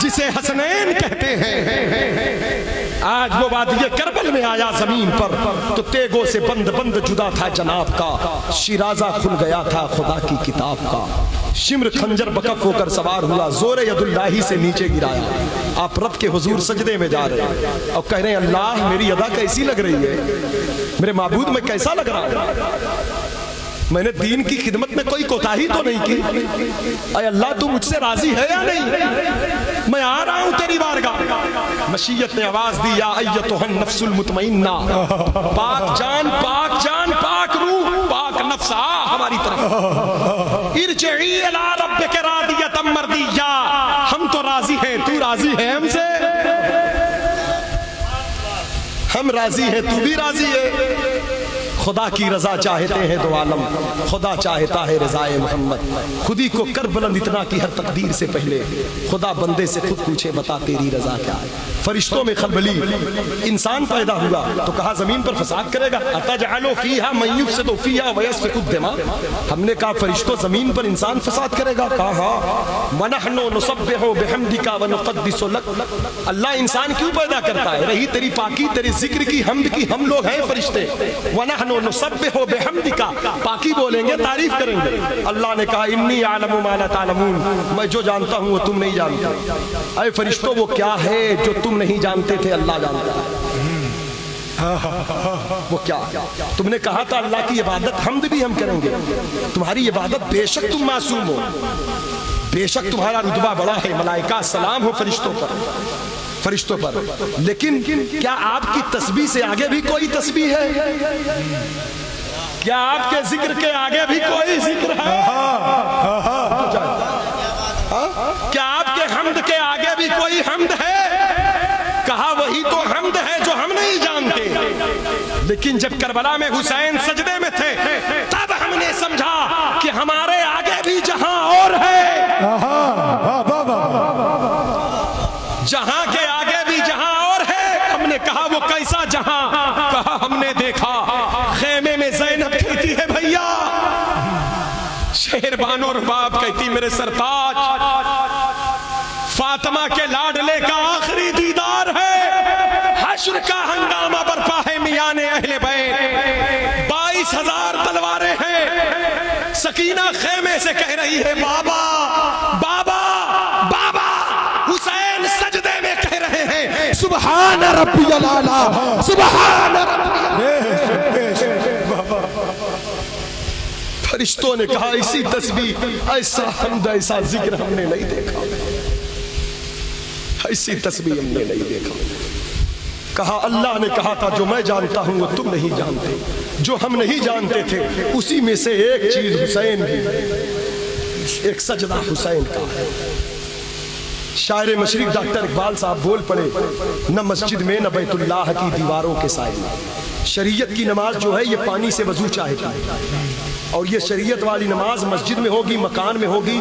جسے حسنین کہتے ہیں. آج وہ وادی کربل میں آیا زمین پر تو تیگوں سے بند بند جدا تھا جناب کا، شیرازہ کھل گیا تھا خدا کی کتاب کا. شمر خنجر بکف ہو کر سوار ہوا، زور ید اللہ سے نیچے گرایا. آپ رب کے حضور سجدے میں جا رہے ہیں اور کہہ رہے ہیں اللہ میری ادا کیسی لگ رہی ہے، میرے معبود میں کیسا لگ رہا ہے، میں نے دین کی خدمت میں کوئی کوتاہی تو نہیں کی، اے اللہ تو مجھ سے راضی ہے یا نہیں، میں آ رہا ہوں تیری بارگاہ. مشیت نے آواز دی یا ایتھا النفس المطمئنہ، پاک جان پاک جان پاک روح پاک نفس آ ہماری طرف. ارجعی الی ربک راضیۃ مرضیہ، ہم تو راضی ہیں، تو راضی ہے ہم سے، ہم راضی ہیں تو بھی راضی ہے. خدا کی رضا چاہتے ہیں دو عالم، خدا چاہتا ہے رضائے محمد. خودی کو کر بلند اتنا کی ہر تقدیر سے پہلے خدا بندے سے خود پوچھے بتا تیری رضا کیا ہے. فرشتوں میں خلبلی، انسان پیدا ہوا تو کہا زمین پر فساد کرے گا، اتجعل فیہا من یفسد فیہا ویسفک الدماء. ہم نے کہا فرشتوں زمین پر انسان فساد کرے گا؟ کہا ونحن نسبح بحمدک ونقدس لک. اللہ انسان کیوں پیدا کرتا ہے؟ رہی تیری پاکی تیری ذکر کی حمد کی، ہم لوگ ہیں فرشتے. ونحن نسبح بحمدک، پاکی بولیں گے تعریف کریں گے. اللہ نے کہا انی اعلم ما لا تعلمون، میں جو جانتا ہوں وہ تم نہیں جانتے. اے فرشتوں وہ کیا ہے جو تم نہیں جانتے تھے اللہ جانتا ہے. وہ کیا؟ تم نے کہا تھا اللہ کی عبادت حمد بھی ہم کریں گے. تمہاری عبادت بے شک تم معصوم ہو، بے شک تمہارا رتبہ بڑا ہے، ملائکہ سلام ہو فرشتوں پر، فرشتوں پر. لیکن کیا آپ کی تسبیح سے آگے بھی کوئی تسبیح ہے؟ کیا آپ کے ذکر کے آگے بھی کوئی ذکر ہے؟ کیا آپ کے حمد کے آگے بھی کوئی حمد ہے؟ کہا وہی تو حمد ہے جو ہم نہیں جانتے. لیکن جب کربلا میں حسین سجدے میں تھے تب ہم نے سمجھا کہ ہمارے آگے بھی جہاں اور ہے، جہاں کے آگے بھی جہاں اور ہے. ہم نے کہا وہ کیسا جہاں؟ کہا ہم نے دیکھا خیمے میں زینب کہتی ہے بھیا، شہربان اور رباب کہتی میرے سرتاج، فاطمہ کے لاڈلے کا آخری دیدار ہے، حشر کا ہنگامہ برپا ہے میان اہل بیت، 22,000 تلواریں ہیں. سکینہ خیمے سے کہہ رہی ہے بابا بابا بابا. حسین سجدے میں کہہ رہے ہیں سبحان ربی الاعلی سبحان ربی. فرشتوں نے کہا اسی تسبیح، ایسا حمد ایسا ذکر ہم نے نہیں دیکھا، ایسی تسبیح ہم نے نہیں دیکھا. کہا اللہ نے کہا تھا جو میں جانتا ہوں وہ تم نہیں جانتے، جو ہم نہیں جانتے تھے اسی میں سے ایک چیز حسین بھی، ایک سجدہ حسین کا. شاعر مشرق ڈاکٹر اقبال صاحب بول پڑے نہ مسجد میں نہ بیت اللہ کی دیواروں کے سائے میں. شریعت کی نماز جو ہے یہ پانی سے وضو چاہتی ہے، اور یہ شریعت والی نماز مسجد میں ہوگی، مکان میں ہوگی،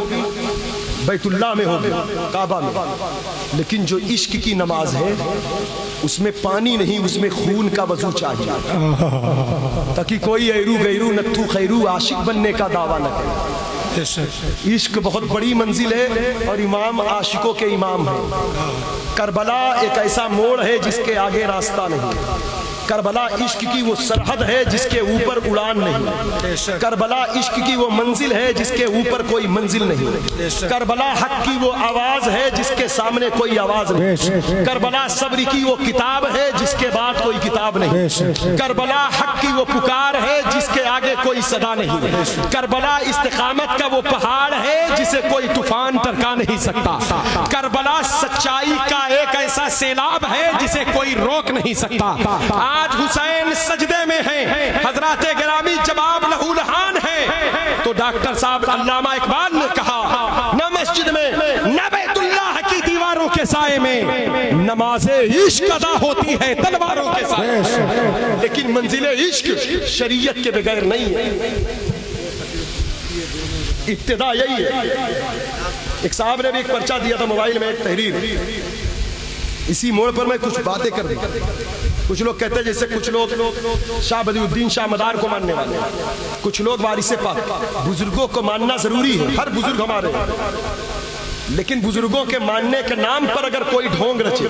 بیت اللہ میں ہوگی، کعبہ میں. لیکن جو عشق کی نماز ہے اس میں پانی نہیں، اس میں خون کا وضو چاہیے تاکہ کوئی ایرو گیرو نتھو خیرو عاشق بننے کا دعویٰ نہ کرے. عشق بہت بڑی منزل ہے اور امام عاشقوں کے امام ہیں. کربلا ایک ایسا موڑ ہے جس کے آگے راستہ نہیں. کربلا عشق کی وہ سرحد ہے جس کے اوپر اڑان نہیں، کربلا عشق کی وہ منزل ہے جس کے اوپر کوئی منزل نہیں، کربلا حق کی وہ آواز ہے جس کے سامنے کوئی آواز نہیں، کربلا صبر کی وہ کتاب ہے جس کے بعد کوئی کتاب نہیں، کربلا حق کی وہ پکار ہے جس کے آگے کوئی صدا نہیں، کربلا استقامت کا وہ پہاڑ ہے جسے کوئی طوفان ٹرکا نہیں سکتا، کربلا سچائی کا ایک ایسا سیلاب ہے جسے کوئی روک نہیں سکتا۔ آج حسین سجدے میں ہیں، حضرات گرامی جواب لہو لہان ہے، تو ڈاکٹر صاحب علامہ اقبال نے کہا نہ مسجد میں نہ بیت اللہ کی دیواروں کے سائے میں نماز عشق ادا ہوتی ہے تلواروں کے سائے میں، لیکن منزل عشق شریعت کے بغیر نہیں ہے۔ ابتدا یہی ہے۔ ایک صاحب نے بھی ایک پرچہ دیا تھا موبائل میں، ایک تحریر، اسی موڑ پر میں کچھ باتیں کر دی۔ کچھ لوگ کہتے ہیں جیسے کچھ لوگ شاہ بدی الدین شاہ مدار کو ماننے والے ہیں، کچھ لوگ وارث پاک، بزرگوں کو ماننا ضروری ہے، ہر بزرگ ہمارے ہیں، لیکن بزرگوں کے ماننے کے نام پر اگر کوئی ڈھونگ رچے،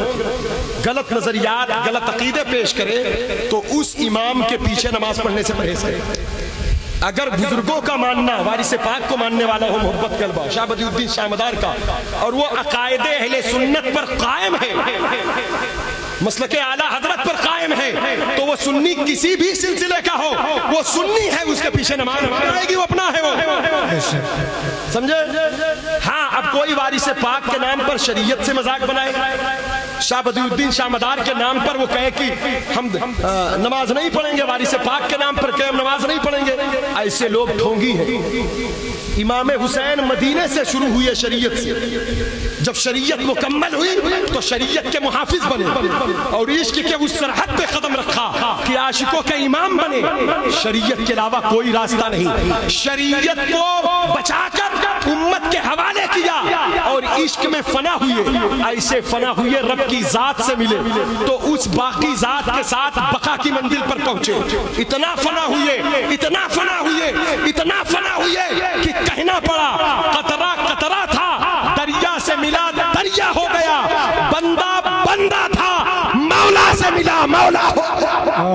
غلط نظریات، غلط عقیدے پیش کرے، تو اس امام کے پیچھے نماز پڑھنے سے پرہیز کرے۔ اگر بزرگوں کا ماننا، وارث پاک کو ماننے والا ہو محبت قلبہ شاہ بدی الدین شاہ مدار کا، اور وہ عقائد اہل سنت پر قائم ہے، مسلک اعلیٰ حضرت پر قائم ہے، تو وہ سنی کسی بھی سلسلے کا ہو، وہ سنی ہے، اس کے پیچھے نماز پڑھے گی، وہ اپنا ہے، وہ سمجھے۔ ہاں اب کوئی وارث پاک کے نام پر شریعت سے مذاق بنائے، شاہ بدی الدین شاہ مدار کے نام پر وہ کہے کہ ہم نماز نہیں پڑھیں گے، وارث پاک کے نام پر کہ ہم نماز نہیں پڑھیں گے، ایسے لوگ ڈھونگی ہیں۔ امام حسین مدینے سے شروع ہوئی ہے شریعت سے، جب شریعت مکمل ہوئی تو شریعت کے محافظ بنے، اور عشق کے اس سرحد پہ قدم رکھا کہ عاشقوں کے امام بنے۔ شریعت کے علاوہ کوئی راستہ نہیں، شریعت کو بچا کر امت کے حوالے کیا، اور عشق میں فنا ہوئے، ایسے فنا ہوئے رب کی ذات سے ملے تو اس باقی ذات کے ساتھ بقا کی منزل پر پہنچے۔ اتنا فنا ہوئے، اتنا فنا ہوئے، اتنا فنا ہوئے کہ کہنا پڑا قطرہ قطرہ تھا، دریا سے ملا دریا ہو گیا، بندہ بندہ تھا، مولا سے ملا مولا ہو گیا۔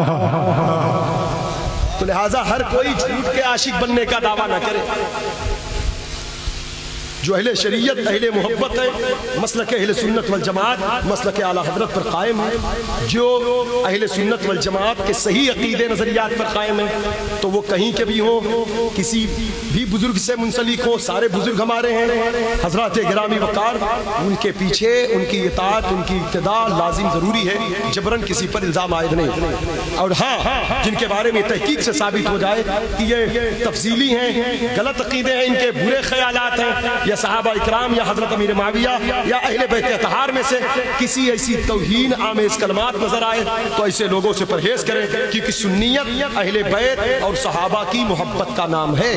تو لہٰذا ہر کوئی جھوٹ کے عاشق بننے کا دعویٰ نہ کرے۔ جو اہل شریعت، اہل محبت ہے، مسلک اہل سنت والجماعت، مسلک اعلیٰ حضرت پر قائم ہے، جو اہل سنت والجماعت کے صحیح عقیدے نظریات پر قائم ہے، تو وہ کہیں کے بھی ہوں، کسی بھی بزرگ سے منسلک ہو، سارے بزرگ ہمارے ہیں، حضرات گرامی وقار، ان کے پیچھے ان کی اطاعت، ان کی اقتداء لازم ضروری ہے، جبرن کسی پر الزام عائد نہیں۔ اور ہاں جن کے بارے میں تحقیق سے ثابت ہو جائے کہ یہ تفصیلی ہیں، غلط عقیدے ہیں، ان کے برے خیالات ہیں، یا صحابہ اکرام یا حضرت امیر معاویہ یا اہل بیت اطہار میں سے کسی ایسی توہین آمیز کلمات نظر آئے تو ایسے لوگوں سے پرہیز کریں، کیونکہ سنیت اہل بیت اور صحابہ کی محبت کا نام ہے،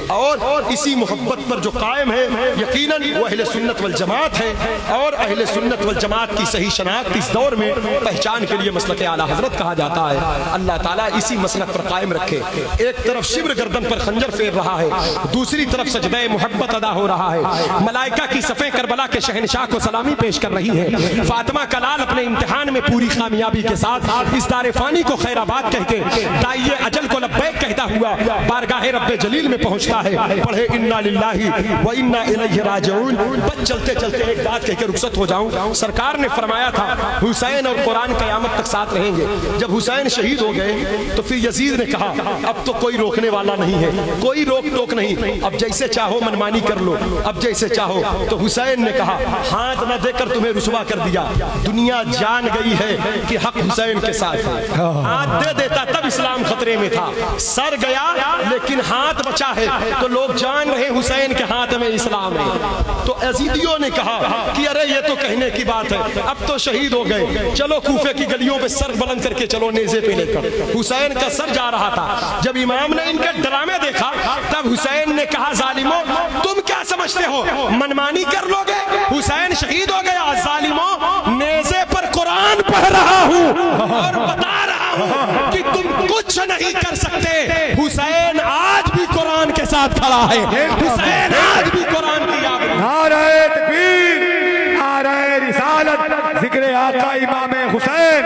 اور اسی محبت پر جو قائم ہے یقیناً وہ اہل سنت والجماعت ہے، اور اہل سنت والجماعت کی صحیح شناخت اس دور میں پہچان کے لیے مسلک اعلیٰ حضرت کہا جاتا ہے۔ اللہ تعالیٰ اسی مسلک پر قائم رکھے۔ ایک طرف شبر گردن پر خنجر پھیر رہا ہے، دوسری طرف سجدہ محبت ادا ہو رہا ہے، ملائکہ کی صفیں کربلا کے شہنشاہ کو سلامی پیش کر رہی ہے، فاطمہ کا لال اپنے امتحان میں پوری کامیابی کے ساتھ اس دار فانی کو خیر آباد کہہ کے دائی اجل کو لبیک کہتا ہوا بارگاہ رب جلیل میں پہنچتا ہے۔ پڑھے انا للہ و انا الیہ راجعون۔ بس چلتے چلتے ایک بات کہہ کے رخصت ہو جاؤں، سرکار نے فرمایا تھا حسین اور قرآن قیامت تک ساتھ رہیں گے۔ جب حسین شہید ہو گئے تو پھر یزید نے کہا اب تو کوئی روکنے والا نہیں ہے، کوئی روک ٹوک نہیں، اب جیسے چاہو منمانی کر لو، اب جیسے چاہو۔ تو حسین نے کہا ہاتھ نہ دے کر تمہیں رسوا کر دیا، دنیا جان گئی ہے کہ حق حسین کے ساتھ ہے، ہاتھ دے دیتا تب اسلام خطرے میں تھا، سر گیا لیکن ہاتھ بچا ہے، تو لوگ جان رہے حسین کے ہاتھ میں اسلام ہے۔ تو یزیدیوں نے کہا کہ ارے یہ تو کہنے کی بات ہے، اب تو شہید ہو گئے، چلو کوفے کی گلیوں پہ سر بلند کر کے چلو نیزے پہ لے کر۔ حسین کا سر جا رہا تھا، جب امام نے ان کے ڈرامے دیکھا تب حسین نے کہا ظالموں تم کیا سمجھتے ہو منمانی کر لو گے؟ حسین شہید ہو گیا، ظالموں نیزے پر قرآن پڑھ رہا ہوں اور بتا رہا ہوں کہ تم کچھ نہیں کر سکتے۔ حسین آج بھی قرآن کے ساتھ کھڑا ہے، حسین آج بھی قرآن کی آواز۔ نعرہ تکبیر، نعرہ رسالت، ذکر آقا امام حسین،